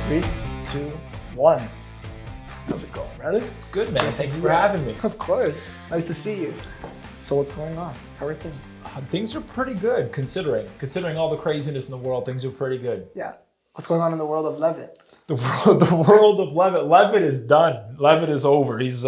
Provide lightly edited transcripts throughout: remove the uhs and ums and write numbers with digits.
3, 2, 1. How's it going, brother? It's good, man. Thanks for having me. Of course. Nice to see you. So what's going on? How are things? Things are pretty good, considering all the craziness in the world. Things are pretty good. Yeah. What's going on in the world of Levitt? The world of Levitt. Levitt is done. Levitt is over. He's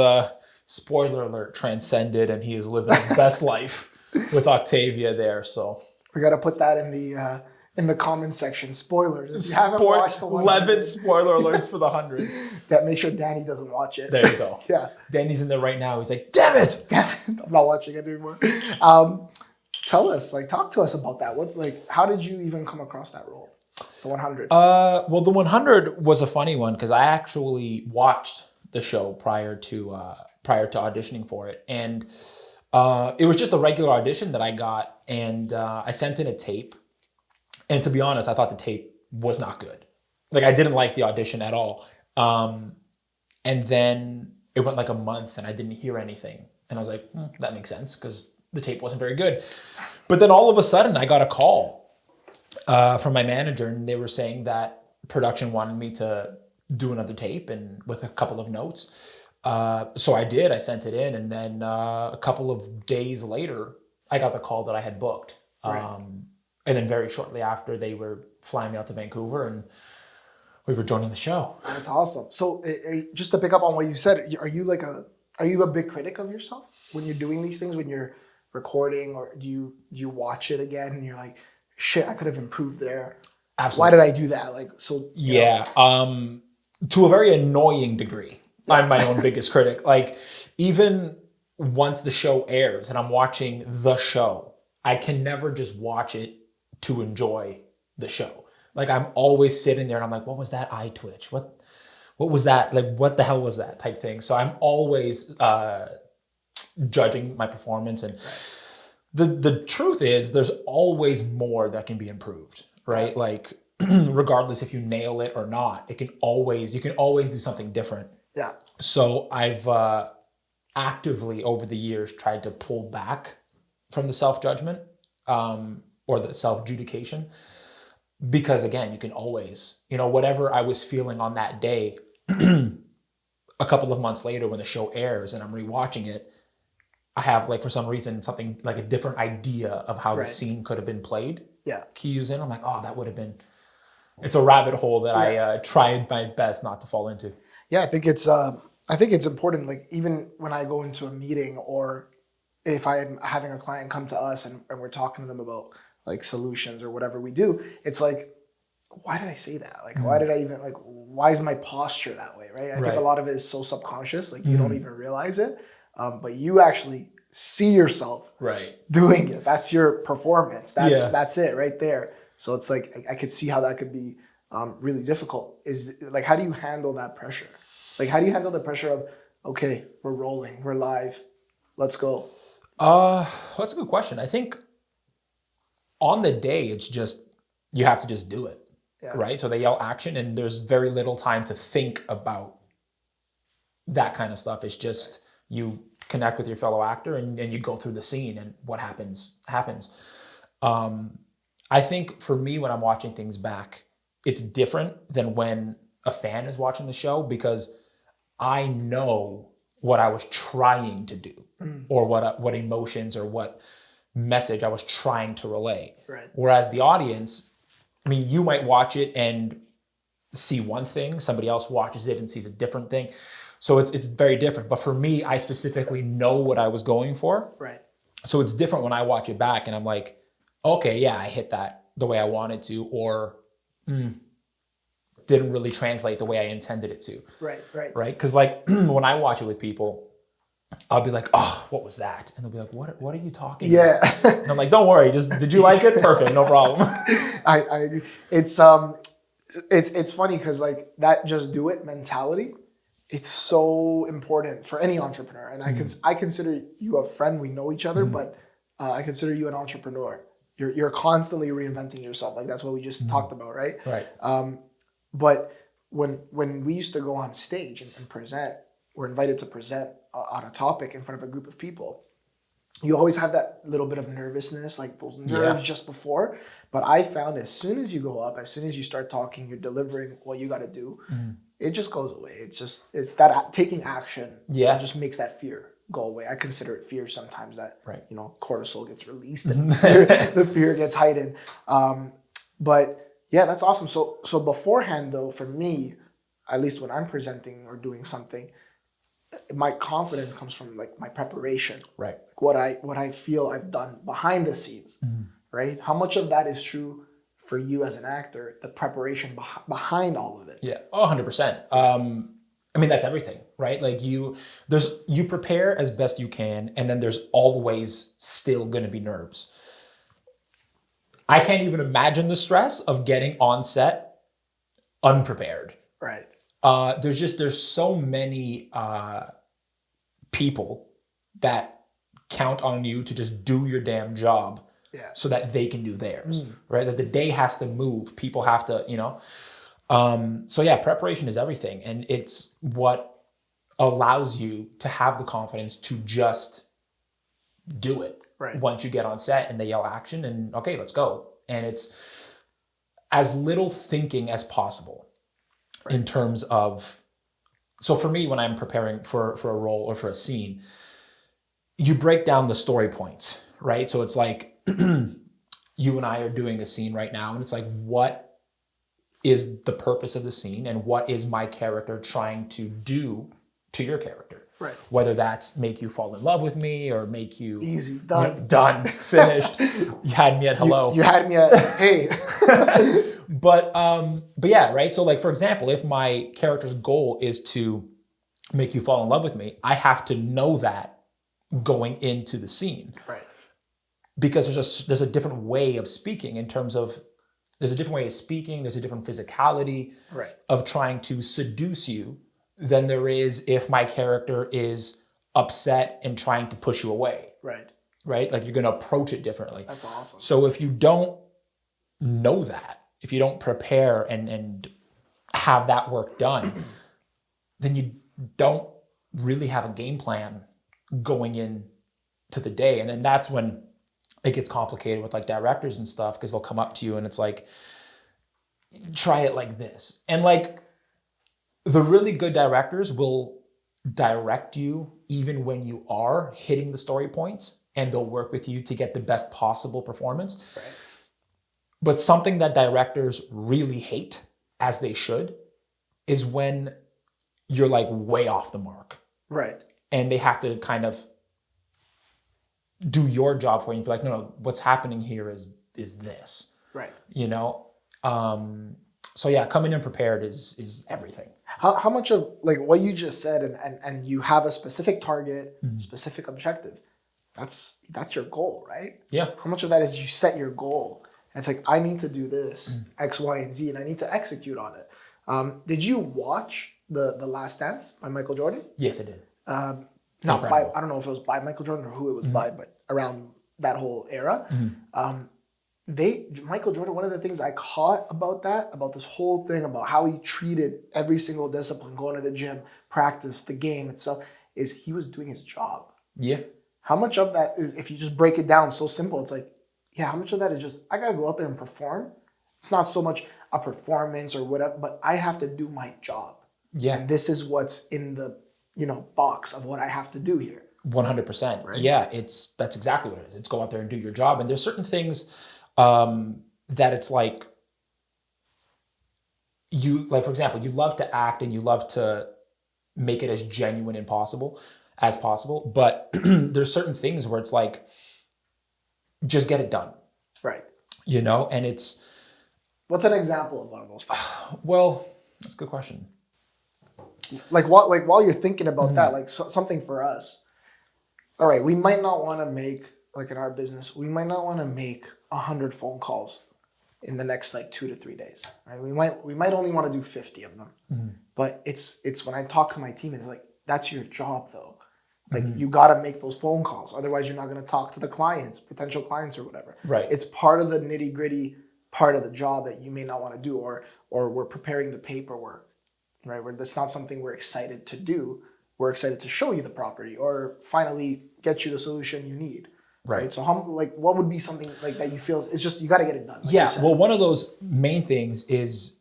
spoiler alert, transcended, and he is living his best life with Octavia there. So we got to put that in the comments section. Spoilers. If you haven't watched the 100. Levitt spoiler alerts for the 100. Make sure Danny doesn't watch it. There you go. Yeah. Danny's in there right now. He's like, damn it. I'm not watching it anymore. Tell us, talk to us about that. How did you even come across that role? The 100. Well, the 100 was a funny one because I actually watched the show prior to auditioning for it, and it was just a regular audition that I got, and I sent in a tape. And to be honest, I thought the tape was not good. I didn't like the audition at all. And then it went a month and I didn't hear anything. And I was like, that makes sense because the tape wasn't very good. But then all of a sudden I got a call from my manager, and they were saying that production wanted me to do another tape and with a couple of notes. So I did. I sent it in, and then a couple of days later, I got the call that I had booked. Right. And then very shortly after, they were flying me out to Vancouver, and we were joining the show. That's awesome. So just to pick up on what you said, are you a big critic of yourself when you're doing these things, when you're recording, or do you watch it again and you're like, shit, I could have improved there. Absolutely. Why did I do that? Yeah. To a very annoying degree. Yeah. I'm my own biggest critic. Even once the show airs and I'm watching the show, I can never just watch it to enjoy the show. I'm always sitting there and I'm like, what was that eye twitch? What was that? What the hell was that type thing? So I'm always judging my performance. And the truth is there's always more that can be improved, right? Regardless if you nail it or not, you can always do something different. Yeah. So I've actively over the years tried to pull back from the self-judgment or the self-judication, because again, you can always, whatever I was feeling on that day, a couple of months later when the show airs and I'm rewatching it, I have for some reason something a different idea of how the scene could have been played. Yeah. Cues in, I'm like, oh, that would have been. It's a rabbit hole that I tried my best not to fall into. Yeah, I think it's important. Even when I go into a meeting, or if I'm having a client come to us and we're talking to them about solutions or whatever we do, it's why did I say that? Why did I even why is my posture that way? Right. I think a lot of it is so subconscious. You don't even realize it. But you actually see yourself doing it. That's your performance. That's it right there. So it's I could see how that could be really difficult. Is how do you handle that pressure? How do you handle the pressure of, okay, we're rolling, we're live, let's go? That's a good question. I think on the day, it's just, you have to just do it, right? So they yell action and there's very little time to think about that kind of stuff. It's just, you connect with your fellow actor and you go through the scene, and what happens. I think for me, when I'm watching things back, it's different than when a fan is watching the show, because I know what I was trying to do, or what emotions or what message I was trying to relay. Right. Whereas the audience, you might watch it and see one thing, somebody else watches it and sees a different thing. So it's very different. But for me, I specifically know what I was going for. Right. So it's different when I watch it back and I'm like, okay, yeah, I hit that the way I wanted to, or didn't really translate the way I intended it to. Right. Right? Because when I watch it with people, I'll be like, oh, what was that? And they'll be like, what are you talking about? And I'm like, don't worry, did you like it? Perfect, no problem. I agree. It's funny because that just do it mentality, it's so important for any entrepreneur. And I consider you a friend. We know each other, but I consider you an entrepreneur. You're constantly reinventing yourself. That's what we just talked about, right? Right. But when we used to go on stage and present, we're invited to present on a topic in front of a group of people. you always have that little bit of nervousness, like those nerves just before. But I found as soon as you go up, as soon as you start talking, you're delivering what you got to do, it just goes away. It's that taking action that just makes that fear go away. I consider it fear sometimes that, cortisol gets released and the fear gets heightened. But yeah, that's awesome. So beforehand though, for me, at least when I'm presenting or doing something, my confidence comes from like my preparation, right? Like what I feel I've done behind the scenes, right? How much of that is true for you as an actor? The preparation behind all of it. Yeah, 100%. I mean, that's everything, right? Like you prepare as best you can, and then there's always still going to be nerves. I can't even imagine the stress of getting on set unprepared. Right. There's so many people that count on you to just do your damn job so that they can do theirs, right? That the day has to move. People have to, so yeah, preparation is everything. And it's what allows you to have the confidence to just do it. Right. Once you get on set and they yell action and okay, let's go. And it's as little thinking as possible in terms of, so for me, when I'm preparing for a role or for a scene, you break down the story points, right? So it's like you and I are doing a scene right now, and it's like, what is the purpose of the scene and what is my character trying to do to your character? Right. Whether that's make you fall in love with me or make you easy, done, finished. You had me at hello. You had me at hey. But yeah, right. So like, for example, if my character's goal is to make you fall in love with me, I have to know that going into the scene. Right. Because there's a different way of speaking in terms of, there's a different way of speaking, there's a different physicality of trying to seduce you than there is if my character is upset and trying to push you away. Right. Right? Like you're going to approach it differently. That's awesome. So if you don't know that, if you don't prepare and have that work done, then you don't really have a game plan going in to the day. And then that's when it gets complicated with like directors and stuff, because they'll come up to you and it's like, try it like this. And like the really good directors will direct you even when you are hitting the story points, and they'll work with you to get the best possible performance. Right. But something that directors really hate, as they should, is when you're like way off the mark. Right. And they have to kind of do your job for you and be like, no, what's happening here is this. Right. So yeah, coming in prepared is everything. How much of like what you just said and you have a specific target, specific objective, that's your goal, right? Yeah. How much of that is you set your goal and it's like, I need to do this, X, Y, and Z, and I need to execute on it. Did you watch the Last Dance by Michael Jordan? Yes, I did. Not by, I don't know if it was by Michael Jordan or who it was by, but around that whole era. Michael Jordan, one of the things I caught about this whole thing about how he treated every single discipline, going to the gym, practice, the game itself, is he was doing his job. Yeah. How much of that is, if you just break it down so simple, it's like, yeah, how much of that is just, I got to go out there and perform. It's not so much a performance or whatever, but I have to do my job. Yeah. And this is what's in the, box of what I have to do here. 100%. Right? Yeah, that's exactly what it is. It's go out there and do your job. And there's certain things that it's like, for example, you love to act and you love to make it as genuine and as possible. But there's certain things where it's like, just get it done. Right. And it's. What's an example of one of those things? Well, that's a good question. While you're thinking about that, like something for us. All right, we might not want to make, like in our business, we might not want to make 100 phone calls in the next 2 to 3 days. Right? We might only want to do 50 of them. But it's when I talk to my team, it's like, that's your job though. Like you got to make those phone calls. Otherwise, you're not going to talk to the clients, potential clients or whatever. Right. It's part of the nitty gritty part of the job that you may not want to do, or we're preparing the paperwork, right? Where that's not something we're excited to do. we're excited to show you the property or finally get you the solution you need. Right. So what would be something like that you feel it's just, you got to get it done. Like yeah. Well, one of those main things is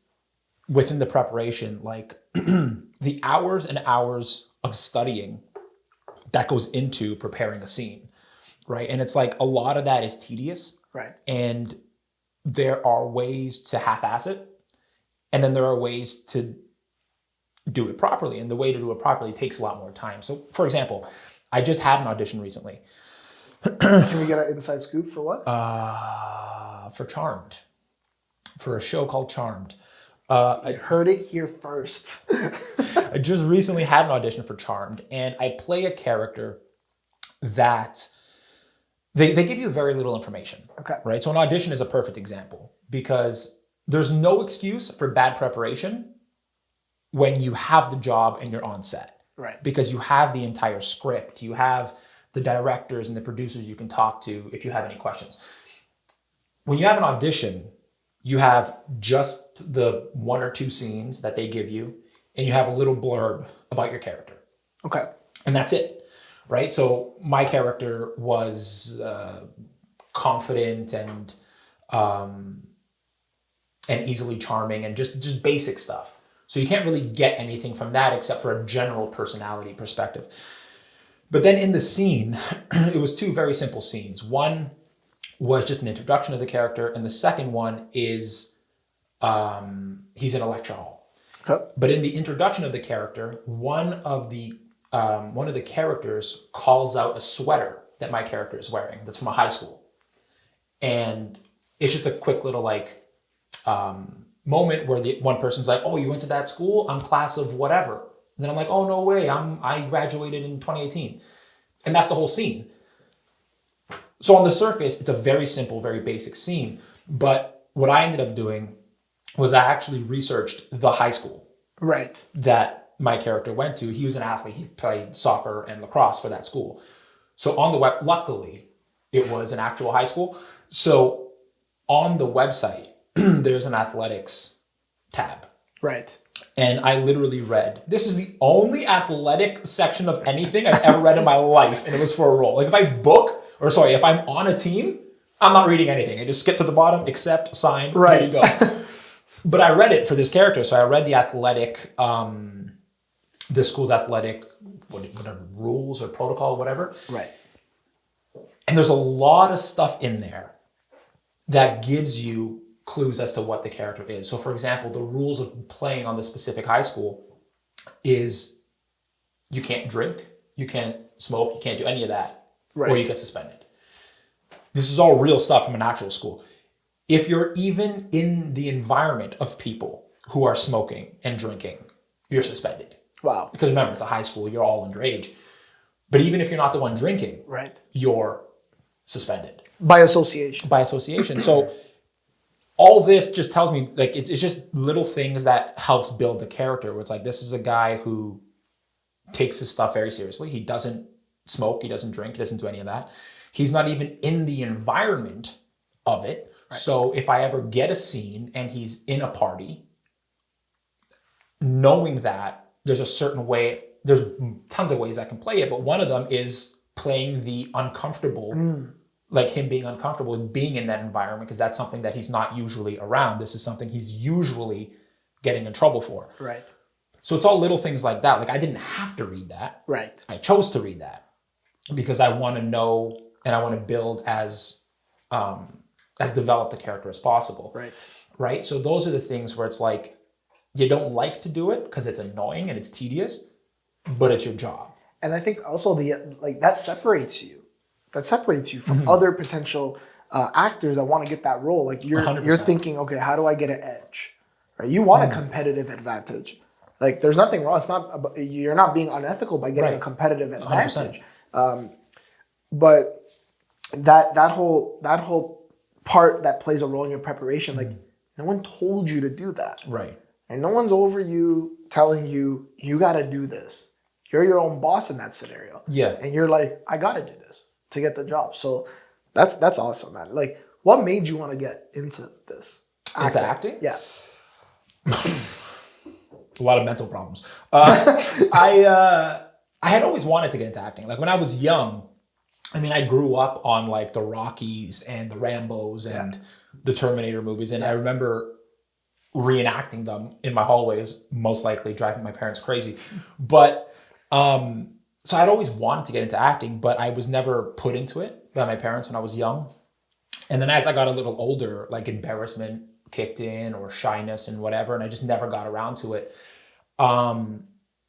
within the preparation, like the hours and hours of studying that goes into preparing a scene. Right. And it's like a lot of that is tedious. Right. And there are ways to half-ass it. And then there are ways to do it properly. And the way to do it properly takes a lot more time. So, for example, I just had an audition recently. Can we get an inside scoop for what? For Charmed. For a show called Charmed. I heard it here first. I just recently had an audition for Charmed. And I play a character that... They give you very little information. Okay. Right? So an audition is a perfect example because there's no excuse for bad preparation when you have the job and you're on set. Right. Because you have the entire script. You have the directors and the producers you can talk to if you have any questions. When you have an audition, you have just the 1 or 2 scenes that they give you, and you have a little blurb about your character. Okay. And that's it. Right? So my character was confident and easily charming and just basic stuff. So you can't really get anything from that except for a general personality perspective. But then in the scene, it was 2 very simple scenes. One was just an introduction of the character, and the second one is he's in a lecture hall. Okay. But in the introduction of the character, one of the characters calls out a sweater that my character is wearing that's from a high school. And it's just a quick little moment where the one person's like, oh, you went to that school? I'm class of whatever. And then I'm like, oh, no way. I graduated in 2018. And that's the whole scene. So on the surface, it's a very simple, very basic scene. But what I ended up doing was I actually researched the high school. Right. That my character went to. He was an athlete. He played soccer and lacrosse for that school. So on the web, luckily, it was an actual high school. So on the website, there's an athletics tab. Right. And I literally read, this is the only athletic section of anything I've ever read in my life, and it was for a role. Like if I'm on a team, I'm not reading anything. I just skip to the bottom, accept, sign, right. There you go. But I read it for this character. So I read the athletic... the school's athletic, whatever, rules or protocol, whatever. Right. And there's a lot of stuff in there that gives you clues as to what the character is. So for example, the rules of playing on the specific high school is you can't drink, you can't smoke, you can't do any of that, right. Or you get suspended. This is all real stuff from an actual school. If you're even in the environment of people who are smoking and drinking, you're suspended. Wow. Because remember, it's a high school, you're all underage. But even if you're not the one drinking, right, you're suspended. By association. By association. So all this just tells me, like, it's just little things that helps build the character. Where it's like, this is a guy who takes his stuff very seriously. He doesn't smoke, he doesn't drink, he doesn't do any of that. He's not even in the environment of it. Right. So if I ever get a scene and he's in a party, knowing that, there's a certain way, there's tons of ways I can play it, but one of them is playing the uncomfortable, like him being uncomfortable with being in that environment, because that's something that he's not usually around. This is something he's usually getting in trouble for. Right. So it's all little things like that. Like I didn't have to read that. Right. I chose to read that because I want to know and I want to build as developed a character as possible. Right. Right. So those are the things where it's like, you don't like to do it because it's annoying and it's tedious, but it's your job. And I think also that separates you. That separates you from other potential actors that want to get that role. Like you're thinking, okay, how do I get an edge? Right? You want a competitive advantage. Like there's nothing wrong. It's not you're not being unethical by getting a competitive advantage. But that whole part that plays a role in your preparation, like no one told you to do that. Right. And no one's over you telling you, you got to do this. You're your own boss in that scenario. Yeah. And you're like, I got to do this to get the job. So that's awesome, man. Like, what made you want to get into this? Into acting? Yeah. A lot of mental problems. I I had always wanted to get into acting. Like when I was young, I mean, I grew up on like the Rockies and the Rambos and the Terminator movies. And I remember reenacting them in my hallways, most likely driving my parents crazy. But so I'd always wanted to get into acting, but I was never put into it by my parents when I was young. And then as I got a little older, like embarrassment kicked in or shyness and whatever, and I just never got around to it.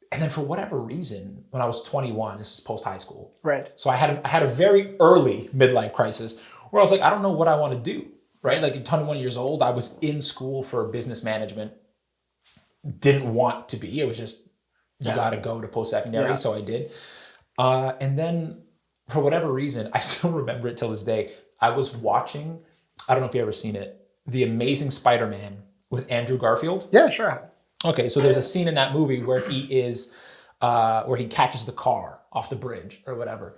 And then for whatever reason, when I was 21, this is post high school. Right. So I had a very early midlife crisis where I was like, I don't know what I want to do. Right. Like at 21 years old, I was in school for business management. Didn't want to be. It was just, you got to go to post-secondary. Yeah. So I did. And then for whatever reason, I still remember it till this day. I was watching, I don't know if you've ever seen it, The Amazing Spider-Man with Andrew Garfield. Yeah, sure. Okay, so there's a scene in that movie where where he catches the car off the bridge or whatever.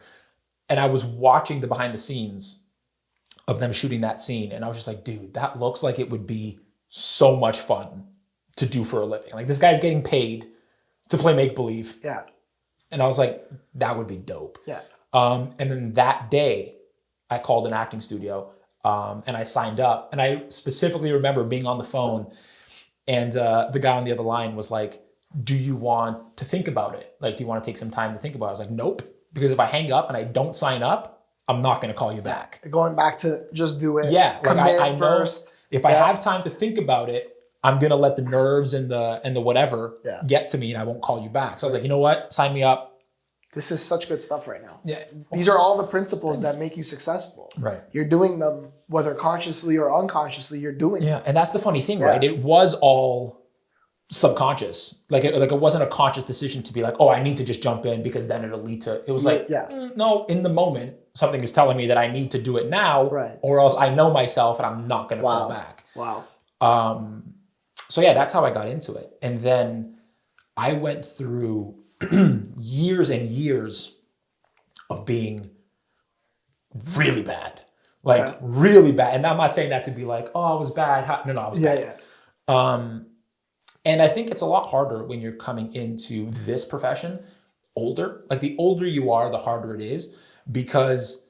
And I was watching the behind the scenes of them shooting that scene. And I was just like, dude, that looks like it would be so much fun to do for a living. Like this guy's getting paid to play make-believe. Yeah. And I was like, that would be dope. Yeah. And then that day I called an acting studio and I signed up. And I specifically remember being on the phone and the guy on the other line was like, do you want to think about it? Like, do you want to take some time to think about it? I was like, nope. Because if I hang up and I don't sign up, I'm not going to call you back. Going back to just do it. Yeah. Like I know first. If I have time to think about it, I'm going to let the nerves and the whatever get to me and I won't call you back. So I was like, you know what? Sign me up. This is such good stuff right now. Yeah. These are all the principles that make you successful. Right. You're doing them, whether consciously or unconsciously, you're doing them. And that's the funny thing, right? It was all subconscious. Like it wasn't a conscious decision to be like, oh, I need to just jump in because then it'll lead to, it was like, no, in the moment, something is telling me that I need to do it now or else I know myself and I'm not going to pull back. Wow. So yeah, that's how I got into it. And then I went through years and years of being really bad, really bad. And I'm not saying that to be like, oh, I was bad. No, I was bad. And I think it's a lot harder when you're coming into this profession older. Like the older you are, the harder it is because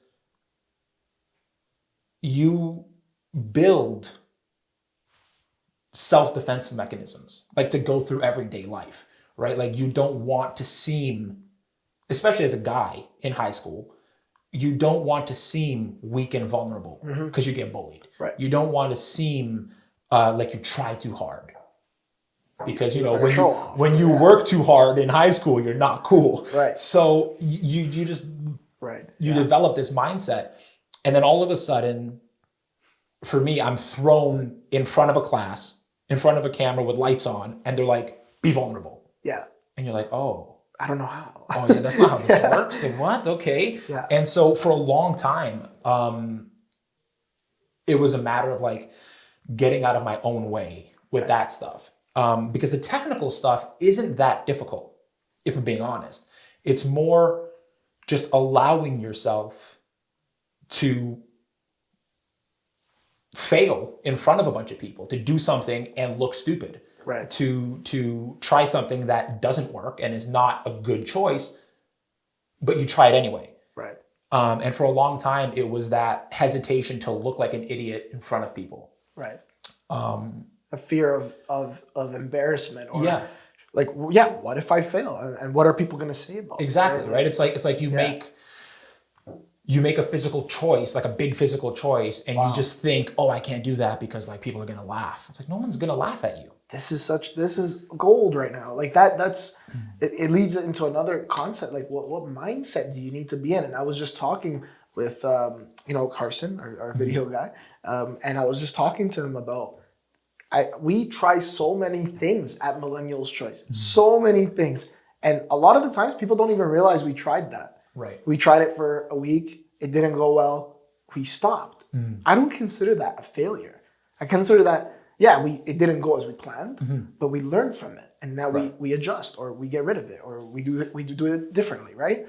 you build self-defense mechanisms, like to go through everyday life, right? Like you don't want to seem, especially as a guy in high school, you don't want to seem weak and vulnerable because you get bullied. Right. You don't want to seem like you try too hard because, you know, when you work too hard in high school, you're not cool. Right. So you just, you develop this mindset. And then all of a sudden, for me, I'm thrown in front of a class, in front of a camera with lights on, and they're like, be vulnerable. Yeah. And you're like, oh. I don't know how. Oh, yeah, that's not how this works. And what? Okay. Yeah. And so for a long time, it was a matter of like getting out of my own way with that stuff. Because the technical stuff isn't that difficult, if I'm being honest. It's more just allowing yourself to fail in front of a bunch of people, to do something and look stupid. Right. To try something that doesn't work and is not a good choice, but you try it anyway. Right. And for a long time, it was that hesitation to look like an idiot in front of people. Right. A fear of embarrassment or like, what if I fail? And what are people going to say about me? Exactly. Right. It's like you make a physical choice, like a big physical choice, and you just think, oh, I can't do that because like people are going to laugh. It's like, no one's going to laugh at you. This is gold right now. Like it leads into another concept. Like what mindset do you need to be in? And I was just talking with, Carson, our video guy. And I was just talking to him about, we try so many things at Millennial's Choice, so many things. And a lot of the times people don't even realize we tried that. Right. We tried it for a week. It didn't go well. We stopped. I don't consider that a failure. I consider that, it didn't go as we planned, but we learned from it. And now we adjust or we get rid of it or we do it differently, right?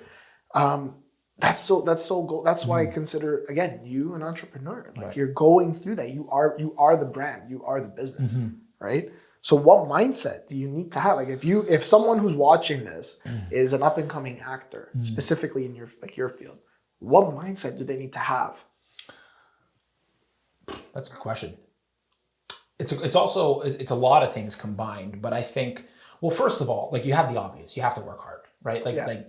That's so gold. That's why I consider, again, you an entrepreneur. Like you're going through that. You are the brand. You are the business, right? So what mindset do you need to have? Like if someone who's watching this is an up and coming actor, specifically in your field, what mindset do they need to have? That's a good question. It's a lot of things combined, but I think, well, first of all, like you have the obvious, you have to work hard, right? Like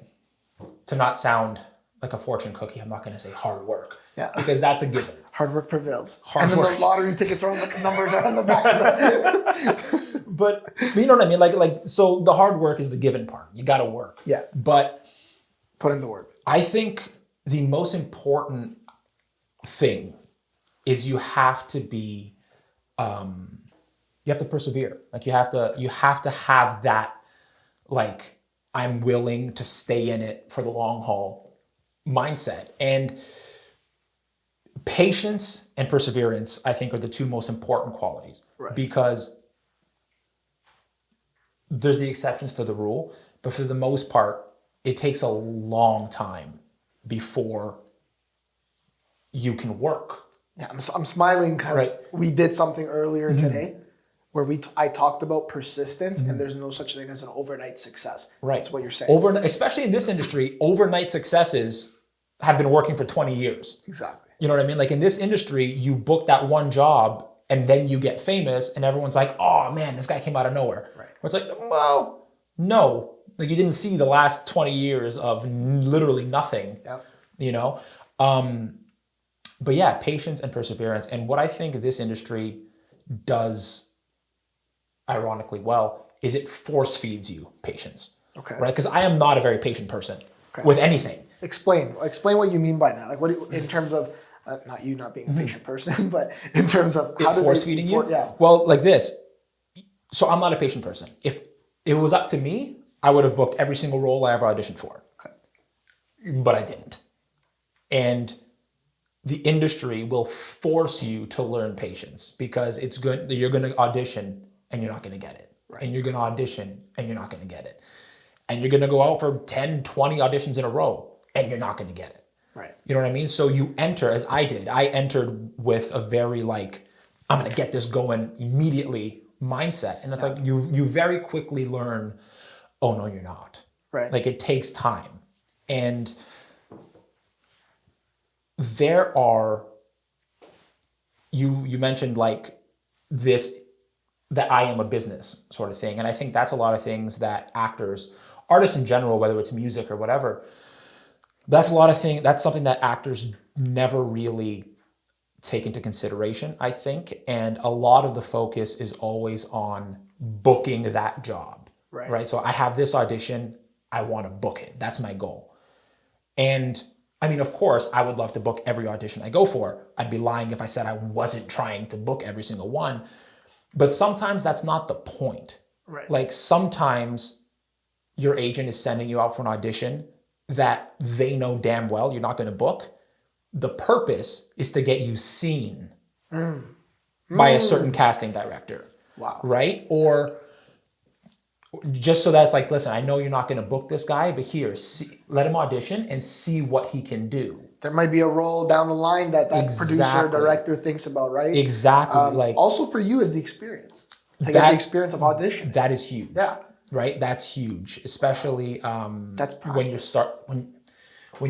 to not sound like a fortune cookie, I'm not going to say hard work, because that's a given. Hard work prevails. Hard work. The lottery tickets are on the numbers are on the back of the But you know what I mean? Like so the hard work is the given part. You got to work. Yeah. But put in the work. I think the most important thing is you have to be, you have to persevere. Like you have to have that, like, I'm willing to stay in it for the long haul mindset. And patience and perseverance, I think, are the two most important qualities. Right. Because there's the exceptions to the rule, but for the most part, it takes a long time before you can work. Yeah, I'm smiling because we did something earlier today where I talked about persistence, and there's no such thing as an overnight success. Right. That's what you're saying. Overnight, especially in this industry, overnight successes have been working for 20 years. Exactly. You know what I mean? Like in this industry, you book that one job and then you get famous and everyone's like, oh man, this guy came out of nowhere. Right. Where it's like, well, no. Like you didn't see the last 20 years of literally nothing. Yep. You know? But yeah, patience and perseverance. And what I think this industry does ironically well is it force feeds you patience. Okay. Right? Because I am not a very patient person with anything. Explain what you mean by that. Like what in terms of not you not being a patient person, but in terms of how do force feeding you? Yeah. Well, like this. So I'm not a patient person. If it was up to me, I would have booked every single role I ever auditioned for. Okay. But I didn't. And the industry will force you to learn patience because it's good. You're going to audition and you're not going to get it. Right. And you're going to audition and you're not going to get it. And you're going to go out for 10, 20 auditions in a row and you're not going to get it. Right. You know what I mean? So you enter, as I did, I entered with a very like, I'm going to get this going immediately mindset. And it's like, you very quickly learn, oh no, you're not. Right. Like it takes time. And there are, you mentioned like this, that I am a business sort of thing. And I think that's a lot of things that actors, artists in general, whether it's music or whatever, that's something that actors never really take into consideration, I think. And a lot of the focus is always on booking that job. Right. So I have this audition, I want to book it. That's my goal. And I mean, of course, I would love to book every audition I go for. I'd be lying if I said I wasn't trying to book every single one. But sometimes that's not the point. Right. Like sometimes your agent is sending you out for an audition that they know damn well you're not going to book. The purpose is to get you seen by a certain casting director. Wow. Right? Or just so that's like, listen, I know you're not going to book this guy, but here, let him audition and see what he can do. There might be a role down the line that producer or director thinks about, right? Exactly. Also for you is the experience. To get the experience of audition. That is huge. Yeah. Right? That's huge. Especially that's when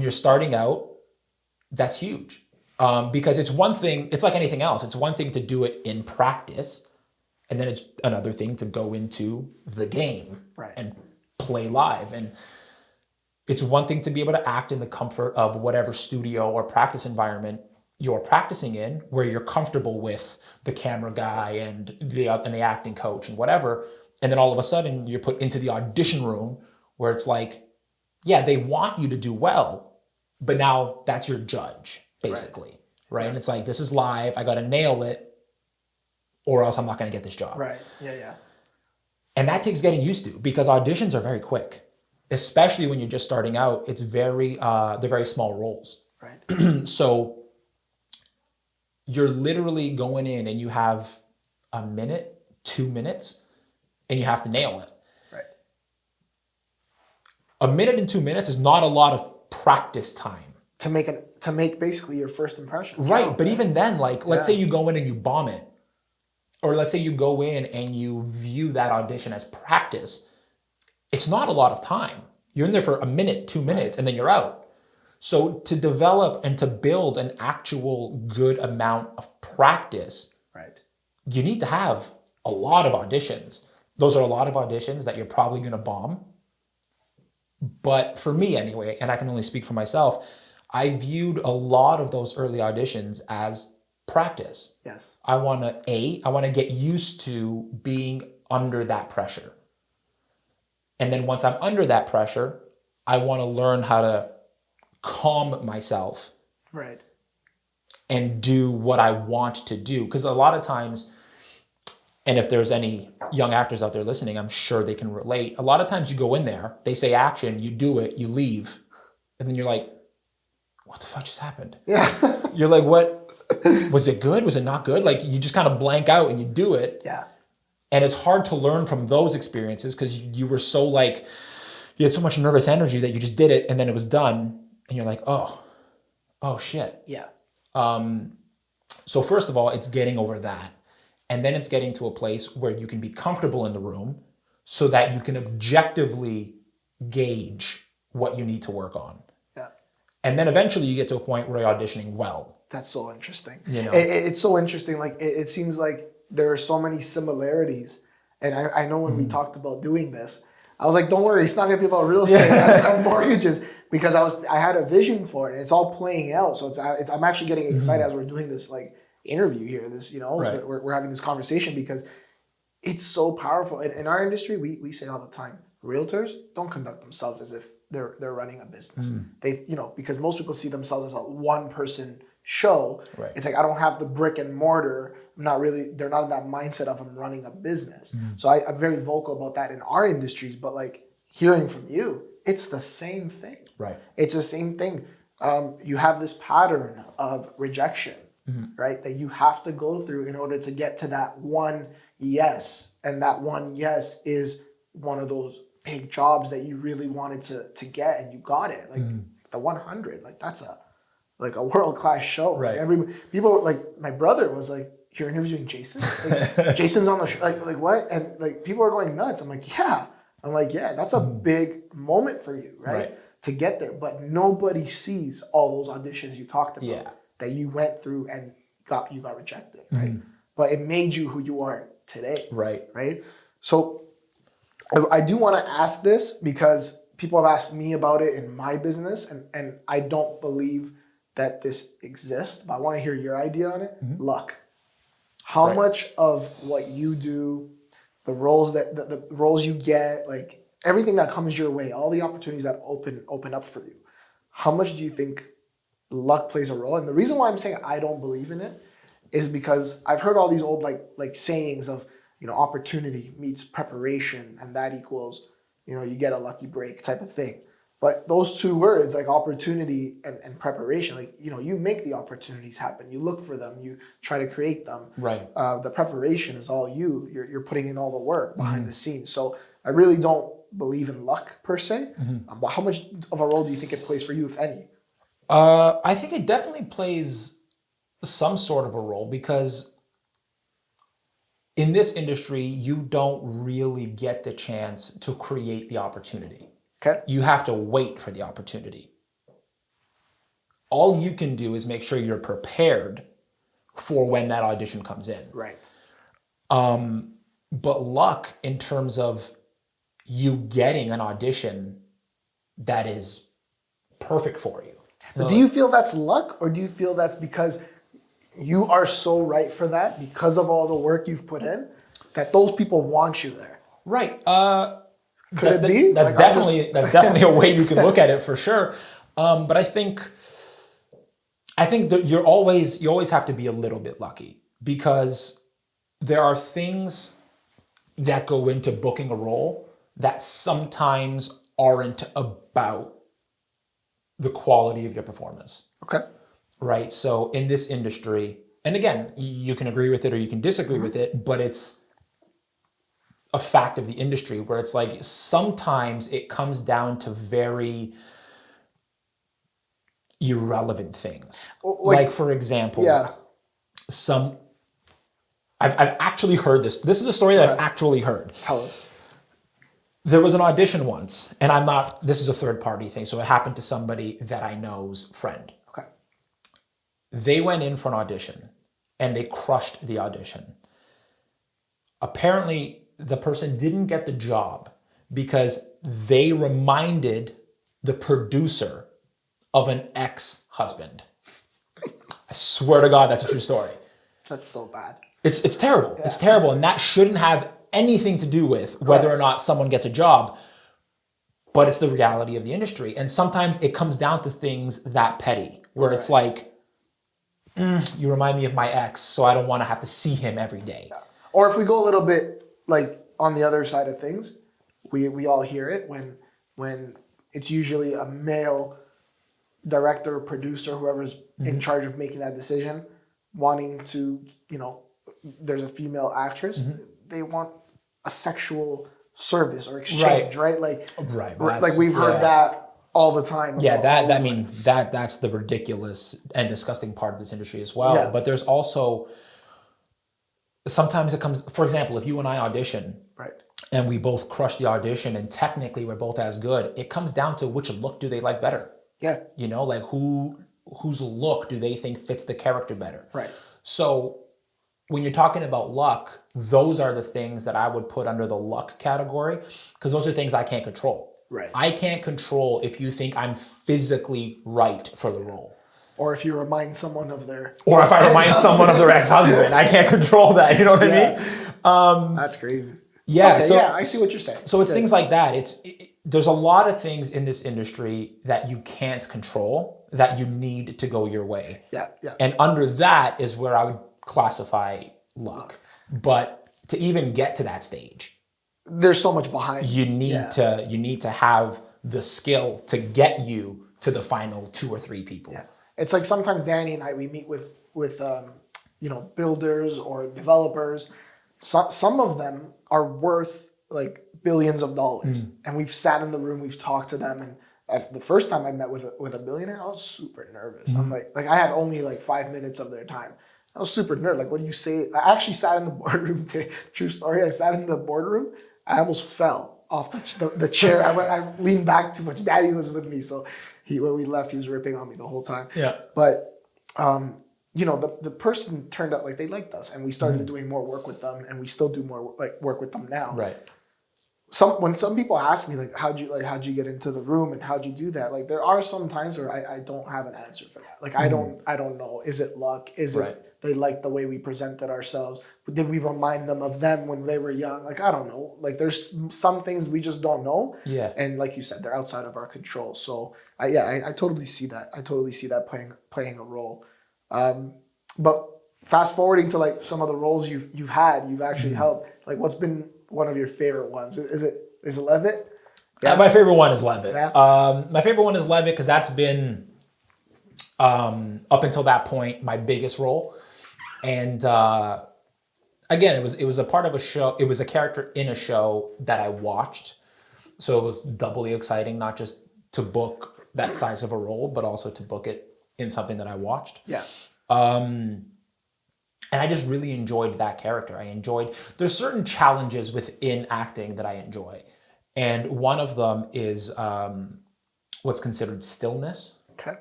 you're starting out, that's huge. Because it's one thing, it's like anything else. It's one thing to do it in practice, and then it's another thing to go into the game and play live. And it's one thing to be able to act in the comfort of whatever studio or practice environment you're practicing in, where you're comfortable with the camera guy and the acting coach and whatever. And then all of a sudden you're put into the audition room where it's like, yeah, they want you to do well, but now that's your judge, basically. Right? And it's like, this is live. I got to nail it, or else I'm not going to get this job. Right. Yeah. And that takes getting used to, because auditions are very quick, especially when you're just starting out. It's they're very small roles. Right. So you're literally going in and you have a minute, 2 minutes, and you have to nail it. Right. A minute and 2 minutes is not a lot of practice time. To make basically your first impression. Right. But even then, like, let's say you go in and you bomb it. or let's say you go in and you view that audition as practice, it's not a lot of time. You're in there for a minute, 2 minutes, and then you're out. So to develop and to build an actual good amount of practice, Right. you need to have a lot of auditions. Those are a lot of auditions that you're probably going to bomb. But for me anyway, and I can only speak for myself, I viewed a lot of those early auditions as practice. Yes. I want to get used to being under that pressure. And then once I'm under that pressure, I want to learn how to calm myself. Right. And do what I want to do. Because a lot of times, and if there's any young actors out there listening, I'm sure they can relate. A lot of times you go in there, they say action, you do it, you leave. And then you're like, what the fuck just happened? Yeah. You're like, what? Was it good? Was it not good? Like you just kind of blank out and you do it. Yeah. And it's hard to learn from those experiences because you were so like, you had so much nervous energy that you just did it and then it was done. And you're like, oh shit. Yeah. So first of all, it's getting over that. And then it's getting to a place where you can be comfortable in the room so that you can objectively gauge what you need to work on. Yeah. And then eventually you get to a point where you're auditioning well. That's so interesting. You know? It's so interesting. Like it seems like there are so many similarities. And I know when we talked about doing this, I was like, don't worry, it's not going to be about real estate and mortgages, because I had a vision for it and it's all playing out. So I'm actually getting excited as we're doing this like interview here, this, Right. that we're having this conversation, because it's so powerful. In our industry, we say all the time, realtors don't conduct themselves as if they're running a business. They, because most people see themselves as a one person show. Right. It's like, I don't have the brick and mortar. They're not in that mindset of I'm running a business. So I'm very vocal about that in our industries, but like hearing from you, it's the same thing. Right. It's the same thing. You have this pattern of rejection, right? That you have to go through in order to get to that one yes. And that one yes is one of those big jobs that you really wanted to get, and you got it. Like the 100, like that's a world-class show. Right. Like people, like my brother was like, you're interviewing Jason? Like, Jason's on the show. Like what? And like people are going nuts. I'm like, yeah. That's a big moment for you, right? To get there. But nobody sees all those auditions you talked about that you went through and you got rejected, right? But it made you who you are today. Right? So I do want to ask this because people have asked me about it in my business, and I don't believe that this exists, but I want to hear your idea on it. Luck. How much of what you do, the roles the roles you get, like everything that comes your way, all the opportunities that open up for you, how much do you think luck plays a role? And the reason why I'm saying I don't believe in it is because I've heard all these old like sayings of, opportunity meets preparation, and that equals, you get a lucky break type of thing. But those two words, like opportunity and preparation, like, you make the opportunities happen. You look for them. You try to create them. Right. The preparation is all you. You're putting in all the work behind the scenes. So I really don't believe in luck per se. But how much of a role do you think it plays for you, if any? I think it definitely plays some sort of a role, because in this industry, you don't really get the chance to create the opportunity. Okay. You have to wait for the opportunity. All you can do is make sure you're prepared for when that audition comes in. Right. But luck, in terms of you getting an audition that is perfect for you. But do you feel that's luck, or do you feel that's because you are so right for that, because of all the work you've put in, that those people want you there? Right. Could it be? That's definitely a way you can look at it, for sure. But I think that you always have to be a little bit lucky, because there are things that go into booking a role that sometimes aren't about the quality of your performance. Okay. Right. So in this industry, and again, you can agree with it or you can disagree with it, but it's a fact of the industry where it's like sometimes it comes down to very irrelevant things. Like for example, I've actually heard this. This is a story that I've Okay. actually heard. Tell us. There was an audition once, and this is a third party thing, so it happened to somebody that I know's friend. Okay. They went in for an audition, and they crushed the audition. Apparently, the person didn't get the job because they reminded the producer of an ex-husband. I swear to God, that's a true story. That's so bad. It's terrible. Yeah. It's terrible, and that shouldn't have anything to do with whether or not someone gets a job, but it's the reality of the industry. And sometimes it comes down to things that petty, where it's like, you remind me of my ex, so I don't want to have to see him every day. Yeah. Or if we go a little bit like on the other side of things, we all hear it when it's usually a male director, producer, whoever's in charge of making that decision, wanting to, there's a female actress, they want a sexual service or exchange, right? Like we've heard that all the time. Yeah, that's the ridiculous and disgusting part of this industry as well. Yeah. But there's also, sometimes it comes, for example, if you and I audition, right, and we both crush the audition and technically we're both as good, it comes down to which look do they like better. Yeah. Like whose look do they think fits the character better? Right. So when you're talking about luck, those are the things that I would put under the luck category, because those are things I can't control. Right. I can't control if you think I'm physically right for the role. Or if you remind someone of their... Or if I remind someone of their ex-husband. I can't control that, you know what I mean? That's crazy. Yeah, okay, I see what you're saying. So it's things like that. There's a lot of things in this industry that you can't control that you need to go your way. Yeah. And under that is where I would classify luck. But to even get to that stage, there's so much behind. You need to have the skill to get you to the final 2 or 3 people. Yeah. It's like sometimes Danny and I, we meet with builders or developers. Some of them are worth like billions of dollars, and we've sat in the room, we've talked to them, and the first time I met with a billionaire, I was super nervous. I'm like I had only like 5 minutes of their time. I was super nervous. Like, what do you say? I actually sat in the boardroom. True story. I sat in the boardroom. I almost fell off the chair. I leaned back too much. Daddy was with me, so when we left, he was ripping on me the whole time. Yeah. But the person turned out like they liked us, and we started doing more work with them, and we still do more work with them now. Right. When some people ask me like how'd you get into the room and how'd you do that, like there are some times where I don't have an answer for that. Like I don't know. Is it luck? Is it they like the way we presented ourselves? Did we remind them of them when they were young? Like I don't know. Like there's some things we just don't know. Yeah. And like you said, they're outside of our control. So I totally see that. I totally see that playing a role. But fast forwarding to like some of the roles you've actually held. Like what's been one of your favorite ones? Is it Levitt? Yeah. My favorite one is Levitt. Yeah. My favorite one is Levitt because that's been up until that point my biggest role, and again it was a part of a show. It was a character in a show that I watched, so it was doubly exciting, not just to book that size of a role, but also to book it in something that I watched. Yeah. And I just really enjoyed that character. There's certain challenges within acting that I enjoy. And one of them is what's considered stillness. Okay.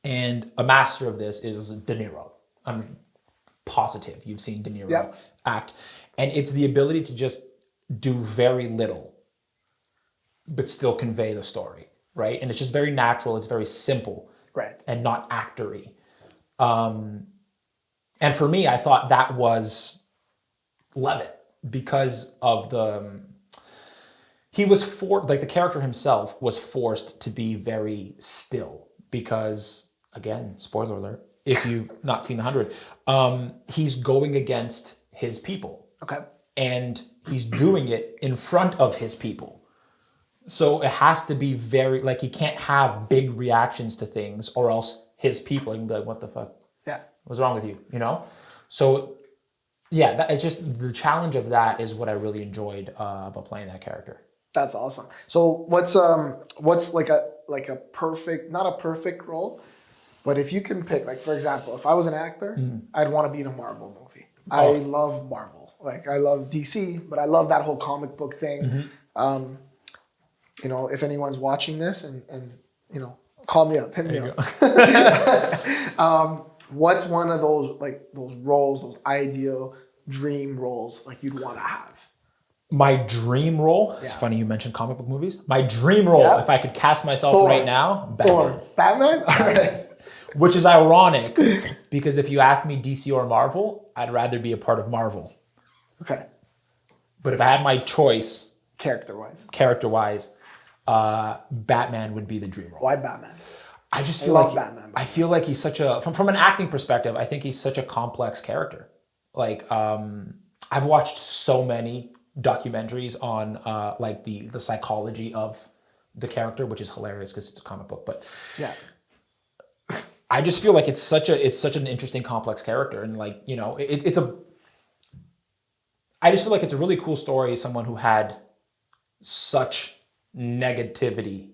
And a master of this is De Niro. I'm positive you've seen De Niro act. And it's the ability to just do very little, but still convey the story, right? And it's just very natural. It's very simple. Right. And not actory. And for me, I thought that was Levitt because of the character himself was forced to be very still because, again, spoiler alert, if you've not seen 100, he's going against his people. Okay. And he's doing it in front of his people. So it has to be very, he can't have big reactions to things or else his people can be like, what the fuck? Yeah. What's wrong with you? So yeah, it's just the challenge of that is what I really enjoyed about playing that character. That's awesome. So what's like a perfect, not a perfect role, but if you can pick, like for example, if I was an actor, I'd want to be in a Marvel movie. I love Marvel. Like I love DC, but I love that whole comic book thing. You know, if anyone's watching this and you know, call me up, hit me up. What's one of those like those roles, those ideal dream roles like you'd want to have? My dream role. It's funny you mentioned comic book movies. My dream role, if I could cast myself right now, Batman. Batman? All right. Which is ironic because if you asked me DC or Marvel, I'd rather be a part of Marvel. Okay. But if I had my choice, character-wise, Batman would be the dream role. Why Batman? I just feel like Batman. I feel like he's such a from an acting perspective. I think he's such a complex character. Like I've watched so many documentaries on like the psychology of the character, which is hilarious because it's a comic book. But yeah, I just feel like it's such an interesting, complex character, and like you know, I just feel like it's a really cool story. Someone who had such negativity,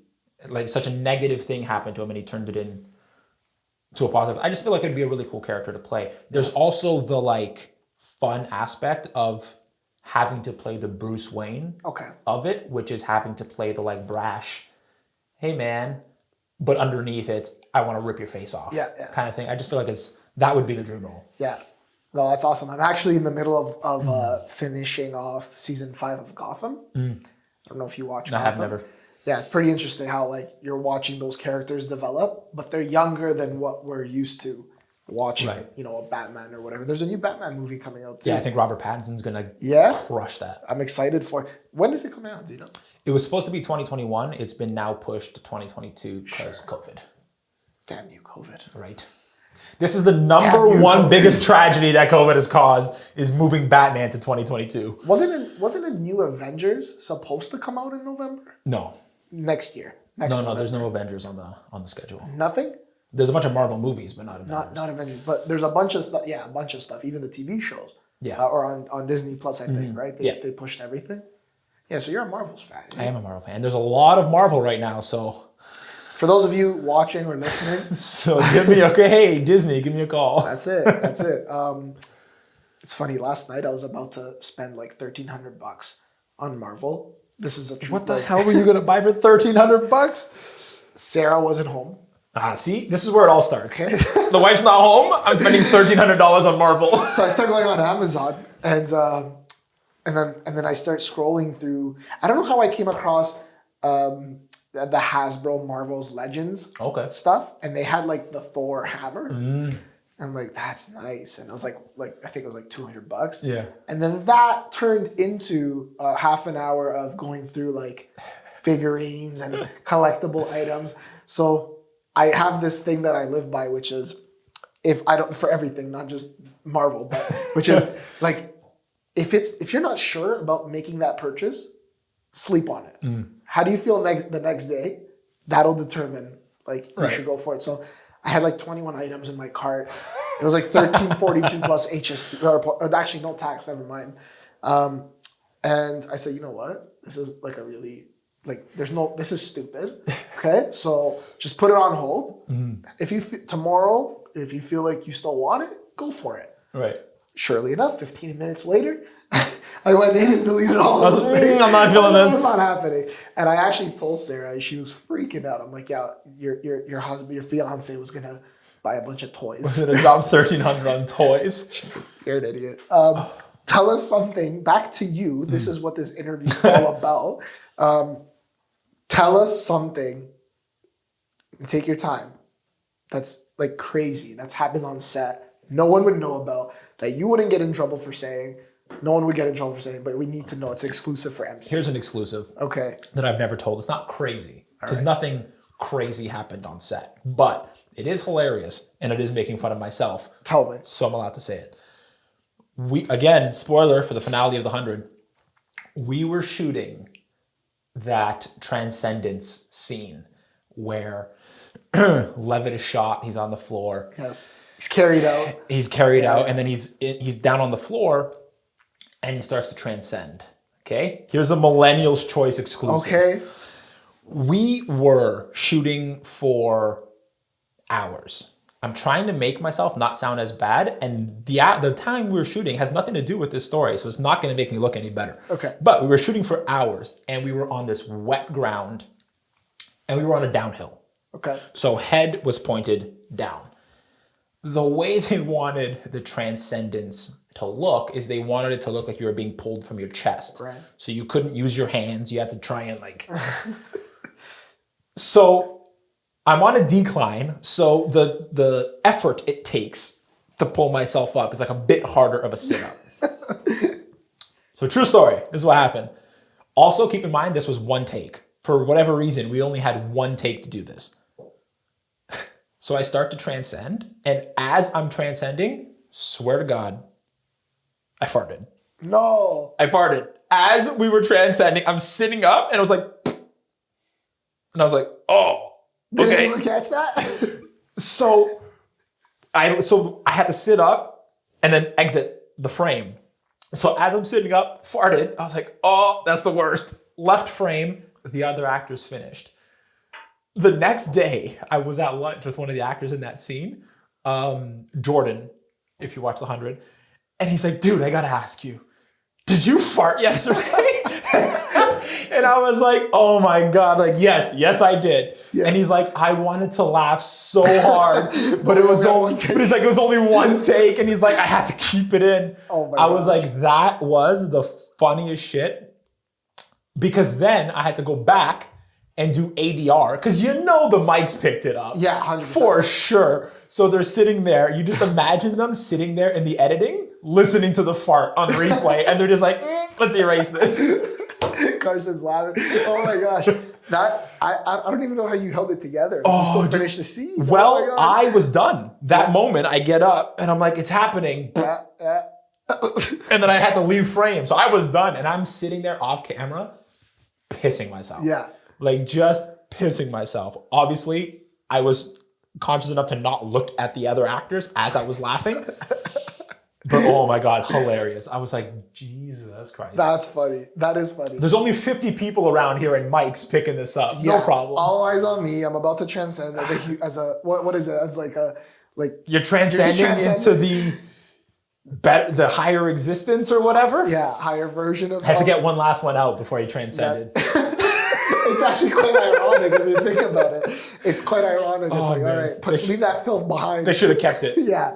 like such a negative thing happened to him, and he turned it in to a positive. I just feel like it'd be a really cool character to play. There's also the like fun aspect of having to play the Bruce Wayne of it, which is having to play the like brash, hey man, but underneath it, I want to rip your face off kind of thing. I just feel like that would be the dream role. Yeah. No, that's awesome. I'm actually in the middle of finishing off season 5 of Gotham. I don't know if you watch Gotham. I have never. Yeah, it's pretty interesting how like you're watching those characters develop, but they're younger than what we're used to watching, you know, a Batman or whatever. There's a new Batman movie coming out too. Yeah, I think Robert Pattinson's gonna crush that. I'm excited for it. When does it come out? Do you know? It was supposed to be 2021. It's been now pushed to 2022 because COVID. Damn you, COVID. Right. This is the number one biggest tragedy that COVID has caused is moving Batman to 2022. Wasn't a new Avengers supposed to come out in November? No. Next year. No, there's no Avengers on the schedule. Nothing? There's a bunch of Marvel movies, but not Avengers. Not Avengers, but there's a bunch of stuff. Yeah, a bunch of stuff. Even the TV shows. Yeah. Or on Disney Plus, I think, right? They pushed everything. Yeah, so you're a Marvel's fan. I am a Marvel fan. There's a lot of Marvel right now, so... For those of you watching or listening... so give me, hey, Disney, give me a call. That's it. It's funny, last night I was about to spend like $1,300 on Marvel. This is a truth. What the hell were you going to buy for $1,300? Sarah wasn't home. See? This is where it all starts. Okay. The wife's not home. I'm spending $1,300 on Marvel. So I start going on Amazon and then I start scrolling through. I don't know how I came across the Hasbro Marvel's Legends stuff, and they had like the Thor hammer. I'm like, that's nice, and I was like I think it was like $200. Yeah. And then that turned into half an hour of going through like figurines and collectible items. So I have this thing that I live by, which is for everything, not just Marvel, but which is like if you're not sure about making that purchase, sleep on it. How do you feel the next day? That'll determine like you should go for it. So I had like 21 items in my cart. It was like $1,342 plus HST, or actually no tax, never mind. And I said, you know what? This is like a really this is stupid. Okay, so just put it on hold. If you tomorrow, if you feel like you still want it, go for it. Right. Surely enough, 15 minutes later, I went in and deleted all those things. I'm not feeling this. It's not happening. And I actually told Sarah, she was freaking out. I'm like, yeah, your husband, your fiance was gonna buy a bunch of toys. Was gonna drop $1,300 on toys. She's like, you're an idiot. Tell us something. Back to you. This is what this interview is all about. Tell us something. And take your time. That's like crazy. That's happened on set. No one would know about. That you wouldn't get in trouble for saying. No one would get in trouble for saying, but we need to know. It's exclusive for MC. Here's an exclusive. Okay. That I've never told. It's not crazy. Because nothing crazy happened on set. But it is hilarious. And it is making fun of myself. Tell me. So I'm allowed to say it. Again, spoiler for the finale of The 100. We were shooting that transcendence scene where Levitt is shot. He's on the floor. Yes. He's carried out. He's carried out, and then he's down on the floor, and he starts to transcend. Okay? Here's a Millennial's Choice exclusive. Okay. We were shooting for hours, I'm trying to make myself not sound as bad. And the time we were shooting has nothing to do with this story. So it's not going to make me look any better. Okay. But we were shooting for hours and we were on this wet ground and we were on a downhill. Okay. So head was pointed down. The way they wanted the transcendence to look is they wanted it to look like you were being pulled from your chest. Right. So you couldn't use your hands. You had to try and like... So I'm on a decline. So the effort it takes to pull myself up is like a bit harder of a sit-up. So true story. This is what happened. Also, keep in mind, this was one take. For whatever reason, we only had one take to do this. So I start to transcend. And as I'm transcending, swear to God, I farted. No. I farted. As we were transcending, I'm sitting up and I was like, and I was like, oh, Did okay. anyone catch that? So I had to sit up and then exit the frame. So as I'm sitting up, farted, I was like, oh, that's the worst. Left frame, the other actors finished. The next day, I was at lunch with one of the actors in that scene, Jordan, if you watch The 100. And he's like, dude, I gotta ask you, did you fart yesterday? And I was like, oh my God, like, yes, I did. Yeah. And he's like, I wanted to laugh so hard, but it was only one take. And he's like, I had to keep it in. Oh my I was like, that was the funniest shit. Because then I had to go back and do ADR, because the mics picked it up. Yeah, 100%. For sure. So they're sitting there. You just imagine them sitting there in the editing, listening to the fart on replay, and they're just like, let's erase this. Carson's laughing. Oh my gosh. I don't even know how you held it together. You still finished the scene. Well, I was done. That moment, I get up, and I'm like, it's happening. And then I had to leave frame. So I was done, and I'm sitting there off camera, pissing myself. Yeah. Like just pissing myself. Obviously, I was conscious enough to not look at the other actors as I was laughing. But oh my God, hilarious. I was like, Jesus Christ. That's funny. That is funny. There's only 50 people around here and Mike's picking this up. Yeah, no problem. All eyes on me. I'm about to transcend as a what is it? As like you're transcending into the higher existence or whatever. Yeah, higher version of. I had to get one last one out before he transcended. It's actually quite ironic if you think about it. It's quite ironic. It's like, man. All right, leave that filth behind. They should have kept it. Yeah.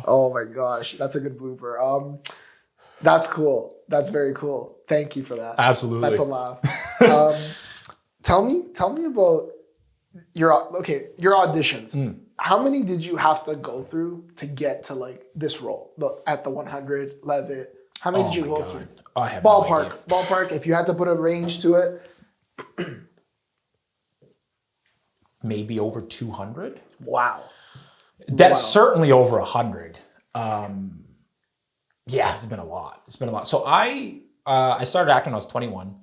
Oh my gosh, that's a good blooper. That's cool. That's very cool. Thank you for that. Absolutely. That's a laugh. Tell me about your auditions. How many did you have to go through to get to like this role at the 100 Levitt? How many did you go through? I have no idea. Ballpark. If you had to put a range to it. Maybe over 200. Wow. That's certainly over 100. Yeah, it's been a lot. So I started acting when I was 21.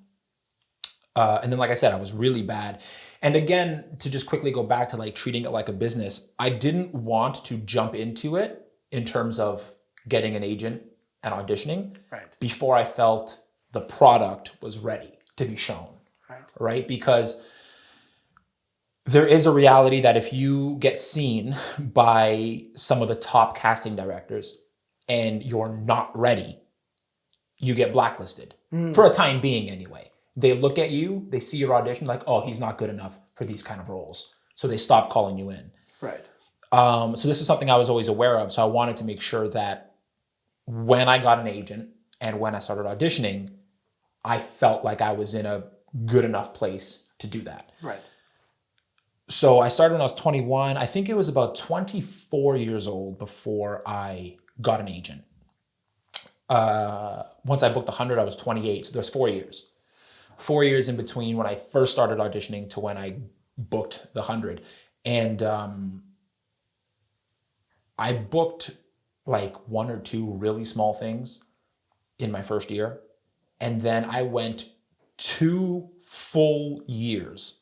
And then, like I said, I was really bad. And again, to just quickly go back to like treating it like a business, I didn't want to jump into it in terms of getting an agent and auditioning before I felt the product was ready to be shown. Right? Because there is a reality that if you get seen by some of the top casting directors and you're not ready, you get blacklisted for a time being anyway. They look at you, they see your audition like, oh, he's not good enough for these kind of roles. So they stop calling you in. Right. So this is something I was always aware of. So I wanted to make sure that when I got an agent and when I started auditioning, I felt like I was in a good enough place to do that. Right. So I started when I was 21. I think it was about 24 years old before I got an agent. Once I booked 100, I was 28. So there's 4 years. 4 years in between when I first started auditioning to when I booked the 100. And I booked like one or two really small things in my first year. And then I went 2 full years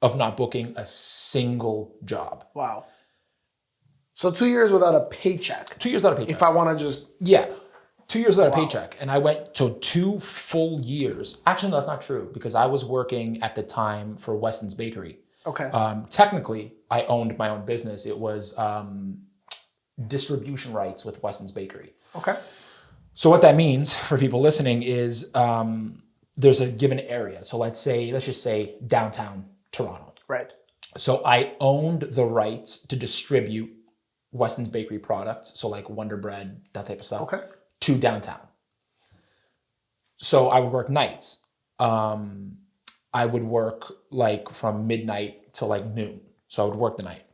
of not booking a single job. Wow. So 2 years without a paycheck. 2 years without a paycheck. If I want to just... Yeah. 2 years without a paycheck. And I went to 2 full years. Actually, no, that's not true because I was working at the time for Weston's Bakery. Okay. Technically, I owned my own business. It was distribution rights with Weston's Bakery. Okay. So what that means for people listening is there's a given area. So let's just say downtown Toronto. Right. So I owned the rights to distribute Weston's Bakery products, so like Wonder Bread, that type of stuff, Okay. to downtown. So I would work nights. I would work like from midnight till like noon. So I would work the night.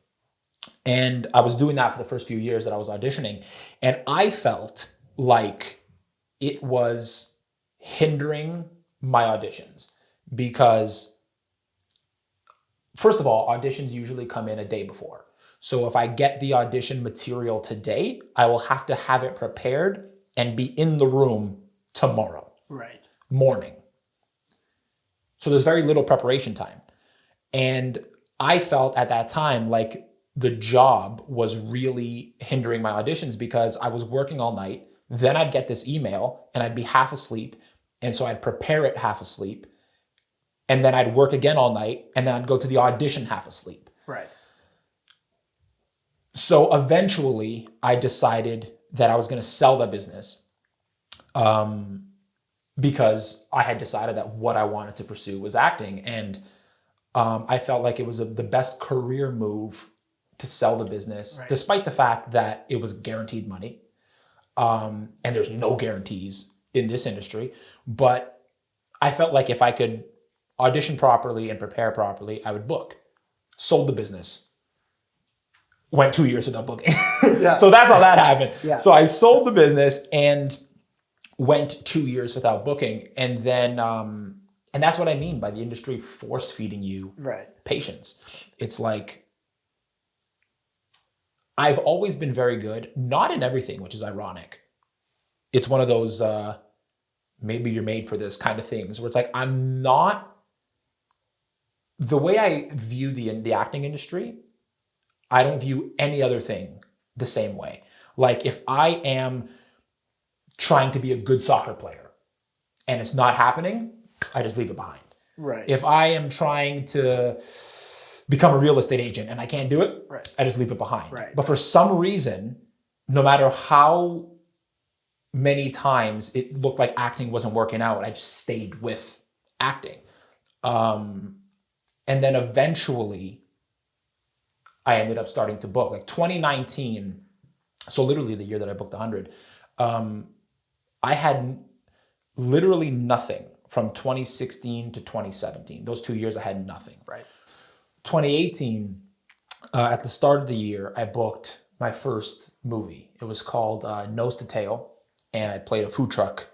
And I was doing that for the first few years that I was auditioning. And I felt like it was hindering my auditions because, first of all, auditions usually come in a day before. So if I get the audition material today, I will have to have it prepared and be in the room tomorrow morning. So there's very little preparation time. And I felt at that time like the job was really hindering my auditions because I was working all night. Then I'd get this email and I'd be half asleep. And so I'd prepare it half asleep. And then I'd work again all night. And then I'd go to the audition half asleep. Right. So eventually I decided that I was going to sell the business because I had decided that what I wanted to pursue was acting. And I felt like it was the best career move to sell the business, despite the fact that it was guaranteed money. And there's no guarantees in this industry. But I felt like if I could audition properly and prepare properly, I would book. Sold the business. Went 2 years without booking. Yeah. So that's how that happened. Yeah. So I sold the business and went 2 years without booking. And then, and that's what I mean by the industry force feeding you patience. It's like, I've always been very good, not in everything, which is ironic. It's one of those, maybe you're made for this kind of things where it's like, I'm not, the way I view the acting industry, I don't view any other thing the same way. Like if I am trying to be a good soccer player and it's not happening, I just leave it behind. Right. If I am trying to become a real estate agent and I can't do it, I just leave it behind. Right. But for some reason, no matter how many times it looked like acting wasn't working out, I just stayed with acting. And then eventually I ended up starting to book. Like 2019, so literally the year that I booked 100, I had literally nothing from 2016 to 2017. Those 2 years I had nothing. Right. 2018, at the start of the year, I booked my first movie. It was called Nose to Tail, and I played a food truck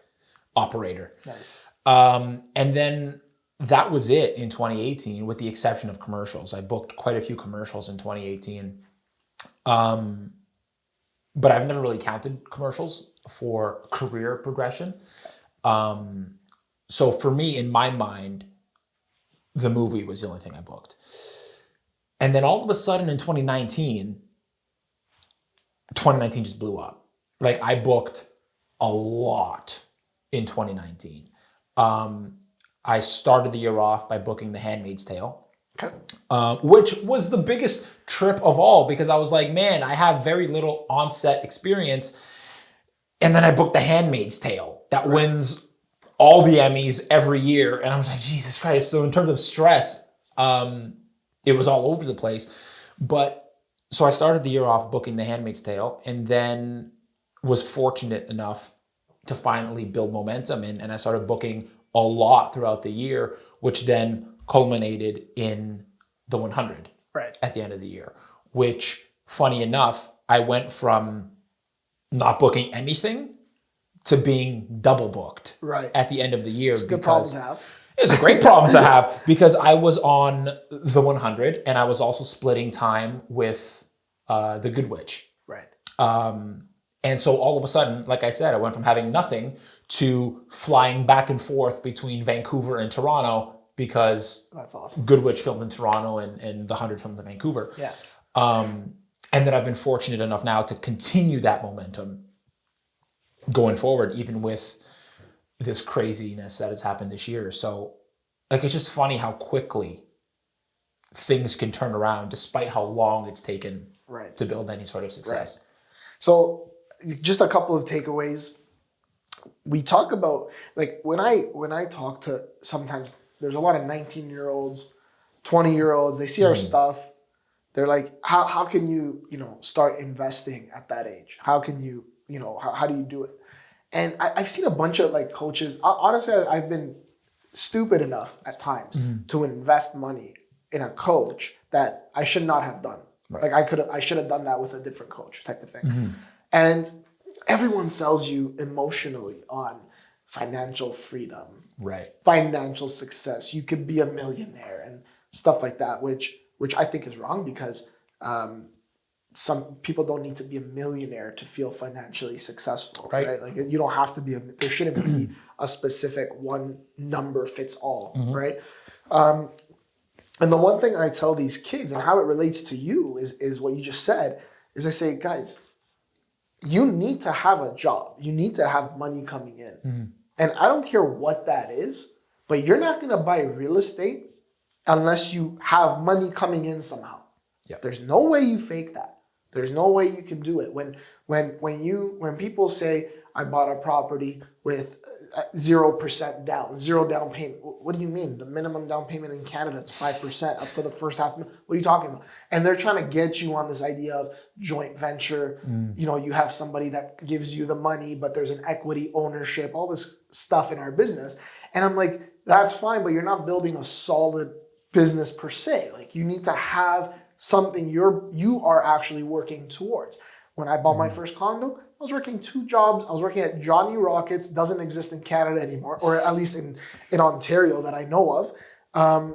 operator. Nice. And then that was it in 2018, with the exception of commercials. I booked quite a few commercials in 2018. But I've never really counted commercials for career progression. So for me, in my mind, the movie was the only thing I booked. And then all of a sudden in 2019 just blew up. Like I booked a lot in 2019. I started the year off by booking The Handmaid's Tale, which was the biggest trip of all because I was like, man, I have very little on-set experience. And then I booked The Handmaid's Tale that wins all the Emmys every year. And I was like, Jesus Christ. So in terms of stress, it was all over the place. But so I started the year off booking The Handmaid's Tale and then was fortunate enough to finally build momentum. And I started booking a lot throughout the year, which then culminated in the 100 at the end of the year, which, funny enough, I went from not booking anything to being double booked at the end of the year. It's a good problem to have. It's a great problem to have because I was on the 100 and I was also splitting time with the Good Witch. And so all of a sudden, like I said, I went from having nothing to flying back and forth between Vancouver and Toronto because that's awesome. Good Witch filmed in Toronto and the 100 filmed in Vancouver. Yeah. And then I've been fortunate enough now to continue that momentum going forward, even with this craziness that has happened this year. So like, it's just funny how quickly things can turn around despite how long it's taken Right. to build any sort of success. Right. So just a couple of takeaways. We talk about, like, when I talk to, sometimes there's a lot of 19-year-olds, 20-year-olds, they see our stuff. They're like, how can you, start investing at that age? How can you, how do you do it? And I've seen a bunch of like coaches. Honestly, I've been stupid enough at times to invest money in a coach that I should not have done. Right. Like I should have done that with a different coach type of thing. And everyone sells you emotionally on financial freedom, Right. financial success. You could be a millionaire and stuff like that, which I think is wrong, because some people don't need to be a millionaire to feel financially successful, right? Like, you don't have to be there shouldn't be a specific one number fits all, right? And the one thing I tell these kids, and how it relates to you, is what you just said, is I say, guys, you need to have a job. You need to have money coming in. And I don't care what that is, but you're not going to buy real estate unless you have money coming in somehow. Yeah. There's no way you fake that. There's no way you can do it. When people say, I bought a property with 0% down, zero down payment. What do you mean? The minimum down payment in Canada is 5% up to the first half. What are you talking about? And they're trying to get you on this idea of joint venture. You have somebody that gives you the money, but there's an equity ownership, all this stuff in our business. And I'm like, that's fine, but you're not building a solid business per se. Like, you need to have something you are actually working towards. When I bought my first condo, I was working 2 jobs. I was working at Johnny Rockets, doesn't exist in Canada anymore, or at least in Ontario that I know of. I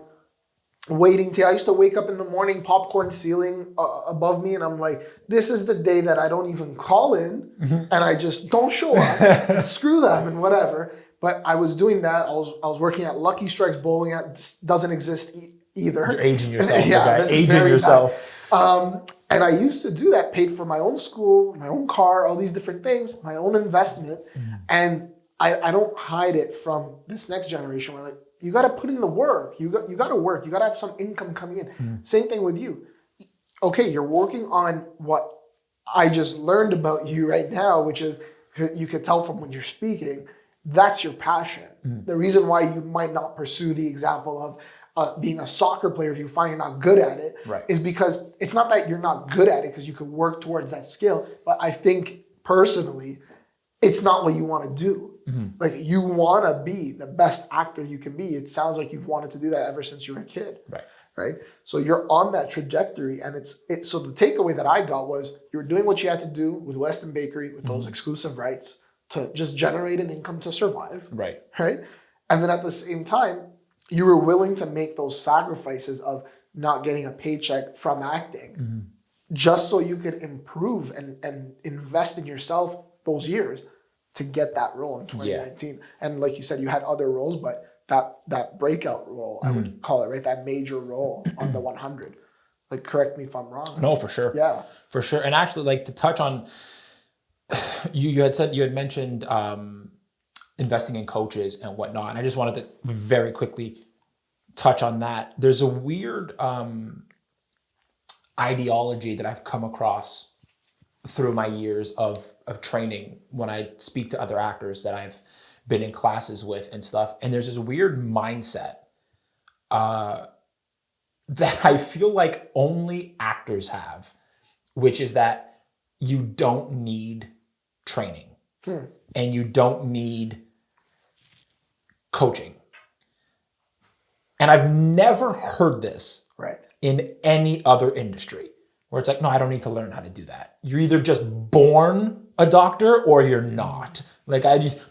used to wake up in the morning, popcorn ceiling above me, and I'm like, this is the day that I don't even call in, and I just don't show up. Screw them and whatever. But I was doing that. I was working at Lucky Strikes Bowling. Doesn't exist either. You're aging yourself. Yeah, aging yourself. And I used to do that, paid for my own school, my own car, all these different things, my own investment. And I don't hide it from this next generation. We're like, you got to put in the work. You got to work. You got to have some income coming in. Same thing with you. Okay, you're working on what I just learned about you right now, which is, you could tell from when you're speaking, that's your passion. The reason why you might not pursue the example of being a soccer player, if you find you're not good at it, is because it's not that you're not good at it, because you could work towards that skill. But I think personally, it's not what you want to do. Like, you want to be the best actor you can be. It sounds like you've wanted to do that ever since you were a kid. Right. So you're on that trajectory, and so the takeaway that I got was, you were doing what you had to do with Weston Bakery, with those exclusive rights to just generate an income to survive. Right. And then at the same time, you were willing to make those sacrifices of not getting a paycheck from acting just so you could improve and invest in yourself those years to get that role in 2019. Yeah. And like you said, you had other roles, but that breakout role, I would call it, right? That major role on the 100. Like, correct me if I'm wrong. No, for sure. Yeah. For sure. And actually, like, to touch on, you had mentioned investing in coaches and whatnot. And I just wanted to very quickly touch on that. There's a weird ideology that I've come across through my years of training when I speak to other actors that I've been in classes with and stuff. And there's this weird mindset that I feel like only actors have, which is that you don't need training and you don't need coaching. And I've never heard this in any other industry, where it's like, no, I don't need to learn how to do that. You're either just born a doctor or you're not. Like,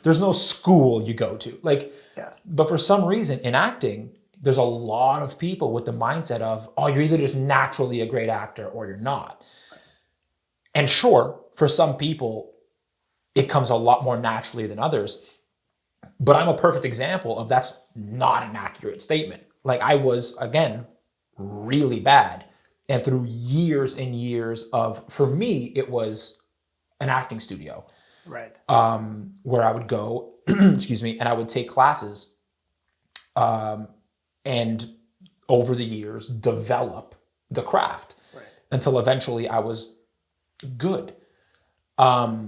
there's no school you go to. Like, but for some reason in acting, there's a lot of people with the mindset of, oh, you're either just naturally a great actor or you're not. And sure, for some people, it comes a lot more naturally than others. But I'm a perfect example of that's not an accurate statement. Like, I was, again, really bad. And through years and years of, for me, it was an acting studio. Where I would go, excuse me, and I would take classes. And over the years, develop the craft until eventually I was good. But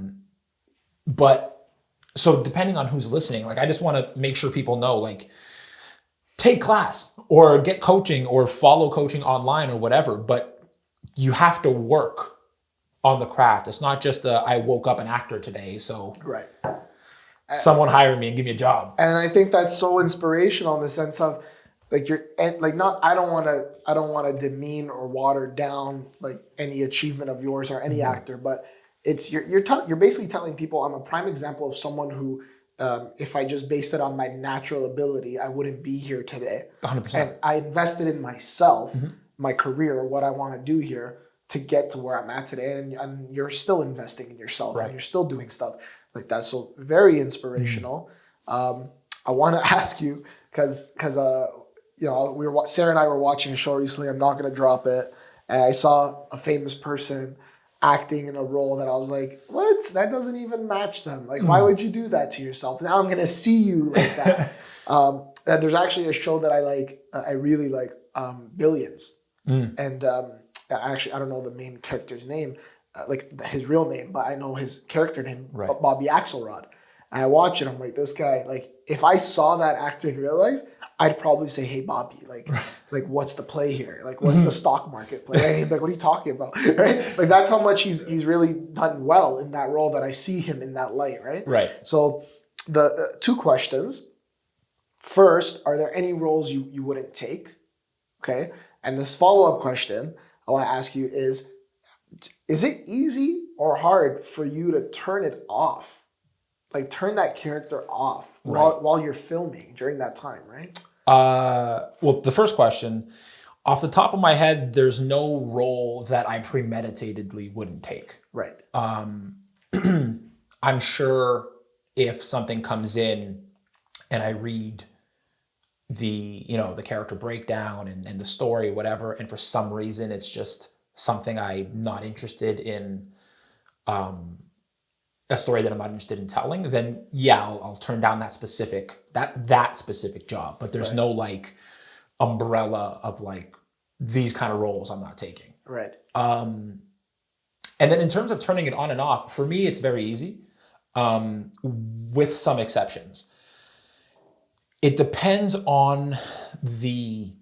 so depending on who's listening, like I just want to make sure people know, like, take class or get coaching or follow coaching online or whatever, but you have to work on the craft. It's not just I woke up an actor today, so someone hire me and give me a job. And I think that's so inspirational in the sense of like I don't want to demean or water down like any achievement of yours or any actor, but it's you're basically telling people I'm a prime example of someone who if I just based it on my natural ability, I wouldn't be here today. 100%. And I invested in myself, my career, what I want to do here to get to where I'm at today. And you're still investing in yourself and you're still doing stuff like that. So very inspirational. I want to ask you because Sarah and I were watching a show recently. I'm not going to drop it. And I saw a famous person acting in a role that I was like, what? That doesn't even match them. Like, why would you do that to yourself? Now I'm going to see you like that. And there's actually a show that I like, I really like, Billions. And actually, I don't know the main character's name, like his real name, but I know his character name, Bobby Axelrod. And I watch it, I'm like, this guy, like, if I saw that actor in real life, I'd probably say, hey, Bobby, like what's the play here? Like, what's the stock market play? Hey, like, what are you talking about? Right? Like, that's how much he's really done well in that role that I see him in that light, right? Right. So the two questions. First, are there any roles you wouldn't take? Okay. And this follow-up question I want to ask you is it easy or hard for you to turn it off? Like turn that character off while you're filming during that time, right? Well, the first question, off the top of my head, there's no role that I premeditatedly wouldn't take. Right. I'm sure if something comes in and I read the character breakdown and the story, whatever, and for some reason it's just something I'm not interested in, a story that I'm not interested in telling, then yeah, I'll turn down that specific job. But there's no like umbrella of like these kind of roles I'm not taking. Right. And then in terms of turning it on and off, for me, it's very easy, with some exceptions. It depends on the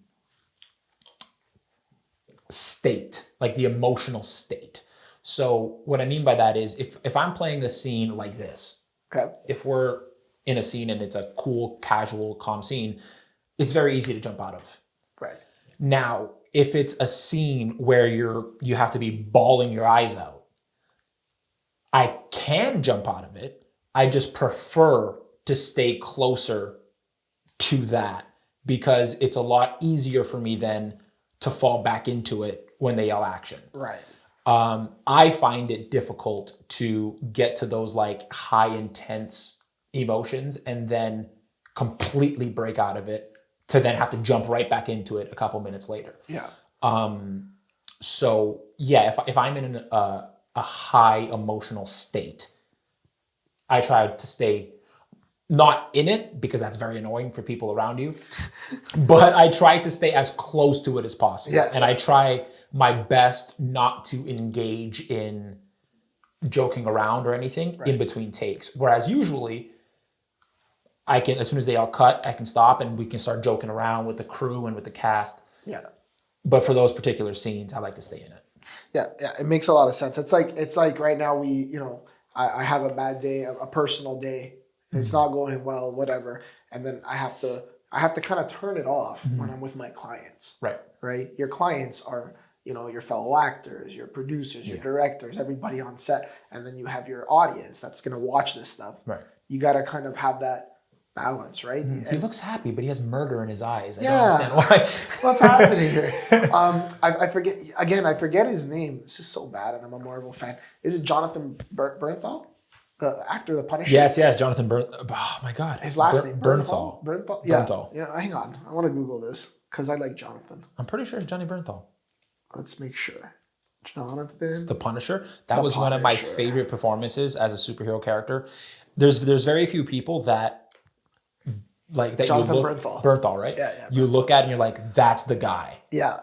state, like the emotional state. So what I mean by that is if I'm playing a scene like this, if we're in a scene and it's a cool, casual, calm scene, it's very easy to jump out of. Right. Now, if it's a scene where you have to be bawling your eyes out, I can jump out of it. I just prefer to stay closer to that because it's a lot easier for me then to fall back into it when they yell action. Right. I find it difficult to get to those like high intense emotions and then completely break out of it to then have to jump right back into it a couple minutes later. Yeah. So yeah, if I'm in a high emotional state, I try to stay not in it because that's very annoying for people around you, but I try to stay as close to it as possible. Yeah. And I try my best not to engage in joking around or anything in between takes. Whereas usually I can, as soon as they all cut, I can stop and we can start joking around with the crew and with the cast. Yeah. But for those particular scenes, I like to stay in it. Yeah, it makes a lot of sense. It's like right now I have a bad day, a personal day. It's not going well, whatever. And then I have to kind of turn it off when I'm with my clients. Right. Right. Your clients are, your fellow actors, your producers, your directors, everybody on set. And then you have your audience that's going to watch this stuff. Right. You got to kind of have that balance, right? He looks happy, but he has murder in his eyes. I don't understand why. What's happening here? I forget his name. This is so bad, and I'm a Marvel fan. Is it Jonathan Bernthal? The actor, the Punisher? Yes, Jonathan Bernthal. Oh my God. His last name? Bernthal. Bernthal? Yeah. Bernthal. Hang on. I want to Google this because I like Jonathan. I'm pretty sure it's Johnny Bernthal. Let's make sure. Jonathan. It's the Punisher. That was one of my favorite performances as a superhero character. There's very few people that like that Jonathan you look Bernthal. Bernthal, right? Yeah, You look at and you're like, that's the guy. Yeah.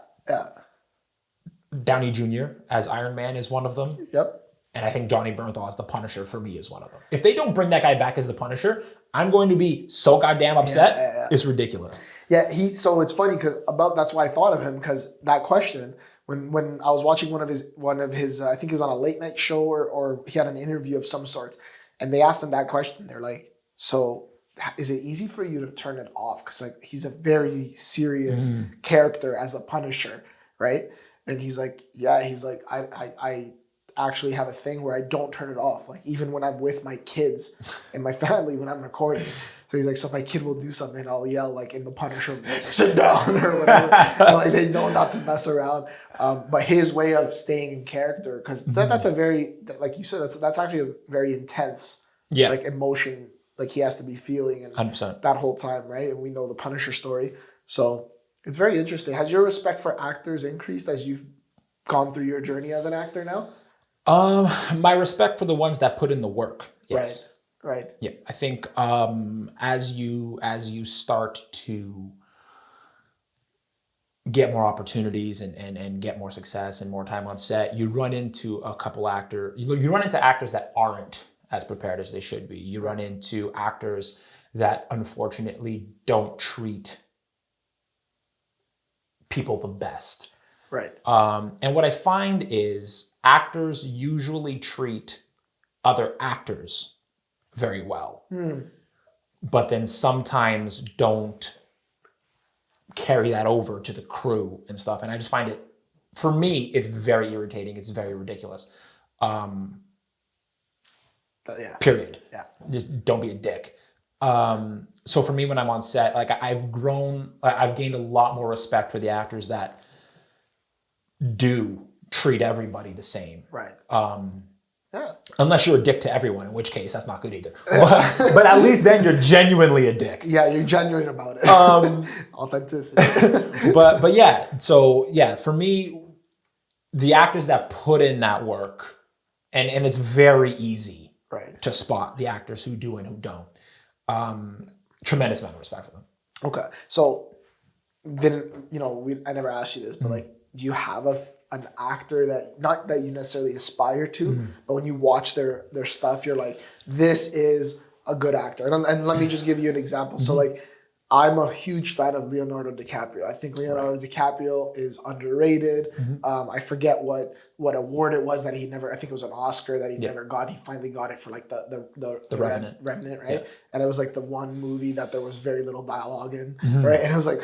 Downey Jr. as Iron Man is one of them. Yep. And I think Johnny Bernthal as the Punisher for me is one of them. If they don't bring that guy back as the Punisher, I'm going to be so goddamn upset. Yeah. It's ridiculous. Yeah, so it's funny because that's why I thought of him, because that question, when I was watching one of his I think he was on a late night show or he had an interview of some sort, and they asked him that question. They're like, so is it easy for you to turn it off? Because like he's a very serious character as the Punisher, right? And he's like, yeah, he's like, I actually have a thing where I don't turn it off. Like even when I'm with my kids and my family when I'm recording. So he's like, so if my kid will do something, I'll yell like in the Punisher voice, sit down or whatever. And like they know not to mess around. But his way of staying in character, because that's a very, like you said, that's actually a very intense like emotion, like he has to be feeling and 100%. that whole time, right? And we know the Punisher story. So it's very interesting. Has your respect for actors increased as you've gone through your journey as an actor now? My respect for the ones that put in the work. Yes. Right. Yeah. I think as you start to get more opportunities and get more success and more time on set, you run into a couple actors. You run into actors that aren't as prepared as they should be. You run into actors that unfortunately don't treat people the best. Right. And what I find is actors usually treat other actors very well, but then sometimes don't carry that over to the crew and stuff. And I just find it, for me, it's very irritating. It's very ridiculous. Period. Yeah. Just don't be a dick. So for me, when I'm on set, like I've gained a lot more respect for the actors that do treat everybody the same. Right. Unless you're a dick to everyone, in which case that's not good either. But at least then you're genuinely a dick. Yeah, you're genuine about it. Authenticity. but yeah, so yeah, for me, the actors that put in that work, and it's very easy to spot the actors who do and who don't. Tremendous amount of respect for them. Okay, so I never asked you this, but like, do you have an actor that, not that you necessarily aspire to, but when you watch their stuff, you're like, this is a good actor? And let me just give you an example. So like, I'm a huge fan of Leonardo Dicaprio. I think Leonardo DiCaprio is underrated. I forget what award it was that he never, I think it was an Oscar that he never got. He finally got it for like the Revenant. Revenant, right? Yeah. And it was like the one movie that there was very little dialogue in, right? And it was like,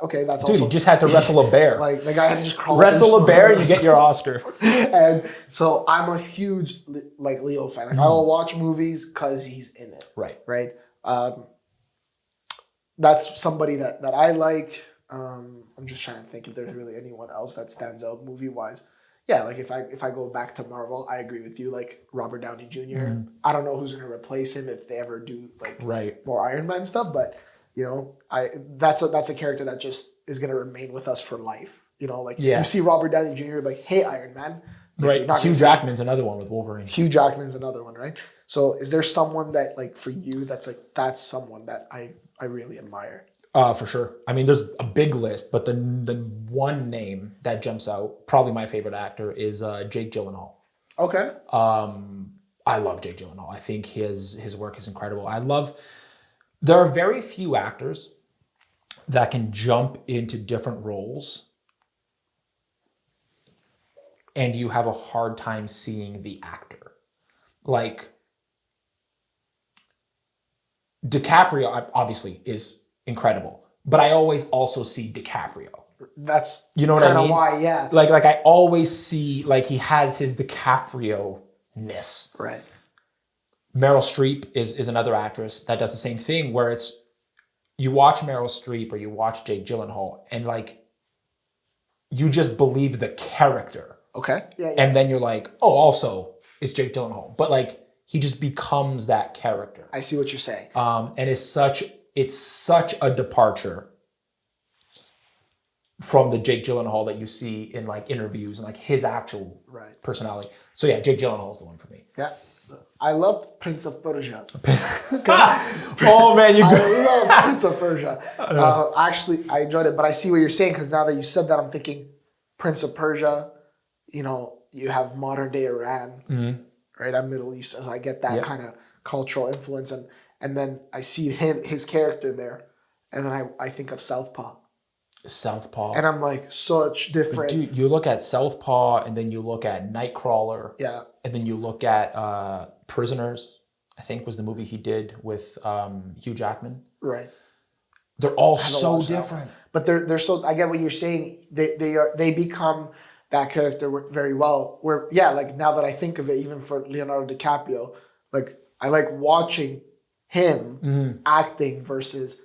okay, that's also... Dude, he just had to wrestle a bear. Like the guy had to just crawl. Wrestle a bear, you get your Oscar. And so I'm a huge like Leo fan. Like I will watch movies because he's in it. Right. That's somebody that I like. I'm just trying to think if there's really anyone else that stands out movie wise. Yeah, like if I go back to Marvel, I agree with you. Like Robert Downey Jr. I don't know who's gonna replace him if they ever do like more Iron Man stuff, but that's a character that just is gonna remain with us for life. Like if you see Robert Downey Jr., you're like, hey, Iron Man. Right. Hugh Jackman's another one with Wolverine. Hugh Jackman's another one, right? So is there someone that like for you that's someone that I really admire? For sure. I mean, there's a big list, but the one name that jumps out, probably my favorite actor, is Jake Gyllenhaal. Okay. I love Jake Gyllenhaal. I think his work is incredible. There are very few actors that can jump into different roles and you have a hard time seeing the actor. Like, DiCaprio obviously is incredible, but I always also see DiCaprio. That's what I mean? Kind of why, yeah. Like I always see like he has his DiCaprio-ness. Right. Meryl Streep is another actress that does the same thing, where it's you watch Meryl Streep or you watch Jake Gyllenhaal and like you just believe the character. Okay. Yeah. And then you're like, oh, also it's Jake Gyllenhaal, but like he just becomes that character. I see what you're saying. And it's such a departure from the Jake Gyllenhaal that you see in like interviews and like his actual personality. So yeah, Jake Gyllenhaal is the one for me. Yeah. I loved Prince of Persia. Oh man, you. I love Prince of Persia. Actually, I enjoyed it, but I see what you're saying because now that you said that, I'm thinking Prince of Persia. You know, you have modern day Iran, right? I'm Middle East, so I get that kind of cultural influence, and then I see his character there, and then I think of Southpaw. Southpaw. And I'm like, such different. Dude, you look at Southpaw, and then you look at Nightcrawler. Yeah. And then you look at Prisoners, I think was the movie he did with Hugh Jackman. Right. They're all so different. But they're so, I get what you're saying. They become that character very well. Where, yeah, like now that I think of it, even for Leonardo DiCaprio, like I like watching him acting versus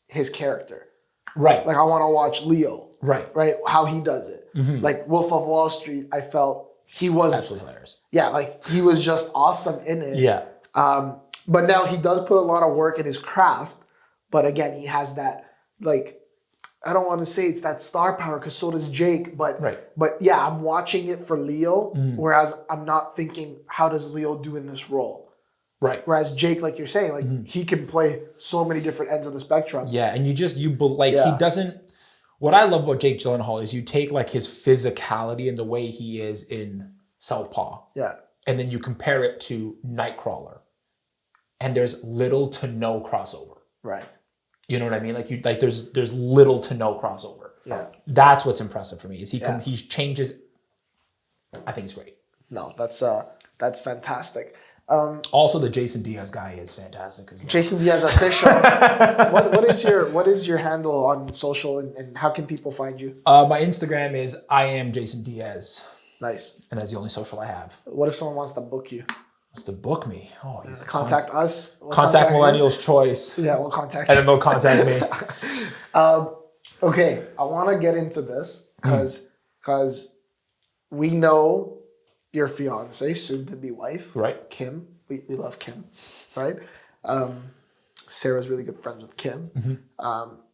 his character. Right. Like I want to watch Leo. Right. Right. How he does it. Like Wolf of Wall Street, I felt he was absolutely hilarious. Yeah, like he was just awesome in it. Yeah. But now he does put a lot of work in his craft. But again, he has that, like, I don't want to say it's that star power because so does Jake. But yeah, I'm watching it for Leo, whereas I'm not thinking, how does Leo do in this role? Right. Whereas Jake, like you're saying, like he can play so many different ends of the spectrum. Yeah, and he doesn't. What I love about Jake Gyllenhaal is you take like his physicality and the way he is in Southpaw. Yeah. And then you compare it to Nightcrawler. And there's little to no crossover. Right. You know what I mean? Like there's little to no crossover. Yeah. That's what's impressive for me. Is he changes. I think he's great. No, that's fantastic. Also, the Jason Diaz guy is fantastic as well. Jason Diaz official. what is your handle on social and how can people find you? My Instagram is I am Jason Diaz. Nice. And that's the only social I have. What if someone wants to book you? Wants to book me? Oh, you contact us. We'll contact Millennial's Choice. Yeah, we'll contact you. And then they'll contact me. Okay, I want to get into this because we know your fiance, soon to be wife, right? Kim. We love Kim, right? Sarah's really good friends with Kim.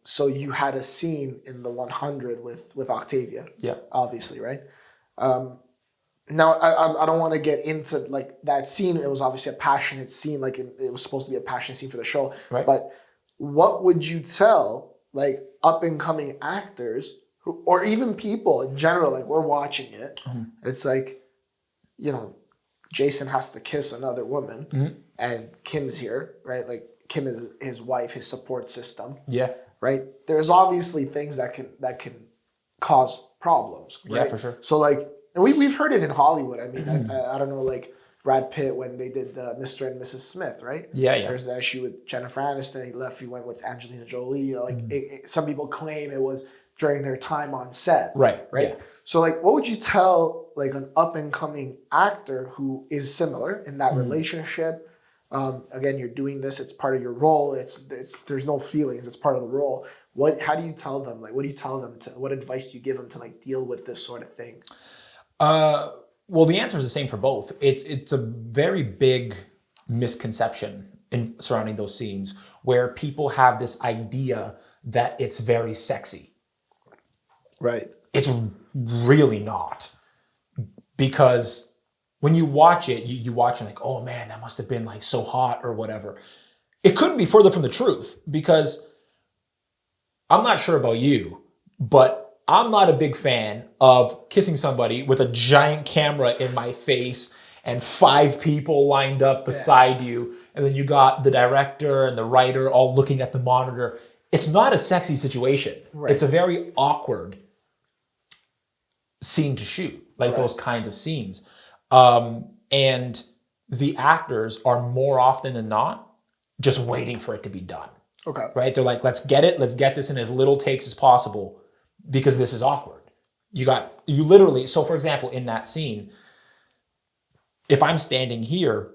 So you had a scene in the 100 with Octavia. Yeah. Obviously, right? Now I don't want to get into like that scene. It was obviously a passionate scene. Like it was supposed to be a passionate scene for the show. Right. But what would you tell like up and coming actors who, or even people in general? Like we're watching it. It's like, you know, Jason has to kiss another woman, and Kim's here, right? Like Kim is his wife, his support system. Yeah. Right. There's obviously things that can cause problems. Right? Yeah, for sure. So like, and we've heard it in Hollywood. I mean, I don't know, like Brad Pitt when they did Mr. and Mrs. Smith, right? Yeah. There's the issue with Jennifer Aniston. He left. He went with Angelina Jolie. Like some people claim it was during their time on set. Right. Right. Yeah. So like, what would you tell like an up and coming actor who is similar in that relationship? Again, you're doing this. It's part of your role. There's no feelings. It's part of the role. How do you tell them? Like, what do you tell them what advice do you give them to like deal with this sort of thing? Well, the answer is the same for both. It's a very big misconception surrounding those scenes where people have this idea that it's very sexy. Right. It's really not. Because when you watch it, you watch it like, oh man, that must have been like so hot or whatever. It couldn't be further from the truth because I'm not sure about you, but I'm not a big fan of kissing somebody with a giant camera in my face and 5 people lined up beside you. And then you got the director and the writer all looking at the monitor. It's not a sexy situation. Right. It's a very awkward scene to shoot, like those kinds of scenes. And the actors are more often than not just waiting for it to be done. Okay. Right? They're like, let's get this in as little takes as possible because this is awkward. You literally, so for example, in that scene, if I'm standing here,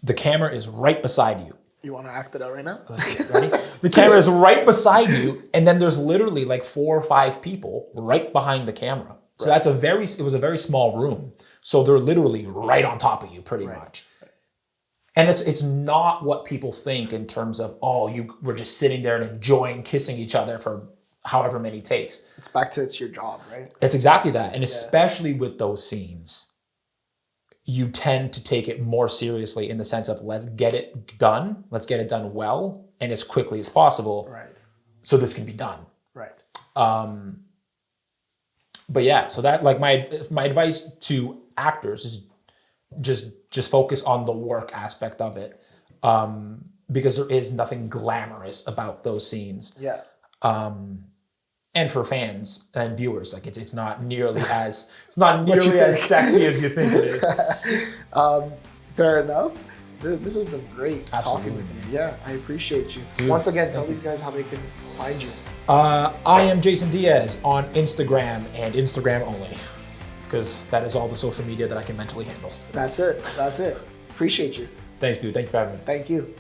the camera is right beside you. You want to act it out right now? Ready? The camera is right beside you, and then there's literally like 4 or 5 people right behind the camera. So it was a very small room. So they're literally right on top of you pretty much. And it's not what people think in terms of, we're just sitting there and enjoying kissing each other for however many takes. It's back to it's your job, right? It's exactly that. And especially with those scenes, you tend to take it more seriously in the sense of let's get it done well, and as quickly as possible, Right. so this can be done. Right. But yeah, so that like my advice to actors is just focus on the work aspect of it, because there is nothing glamorous about those scenes. Yeah. And for fans and viewers, like it's not nearly as as sexy as you think it is. Fair enough. This has been great Absolutely. talking with you. Yeah, I appreciate you. Dude, Once again, tell these guys how they can find you. I am Jason Diaz on Instagram and Instagram only, because that is all the social media that I can mentally handle. That's it. Appreciate you. Thanks, dude. Thank you for having me. Thank you.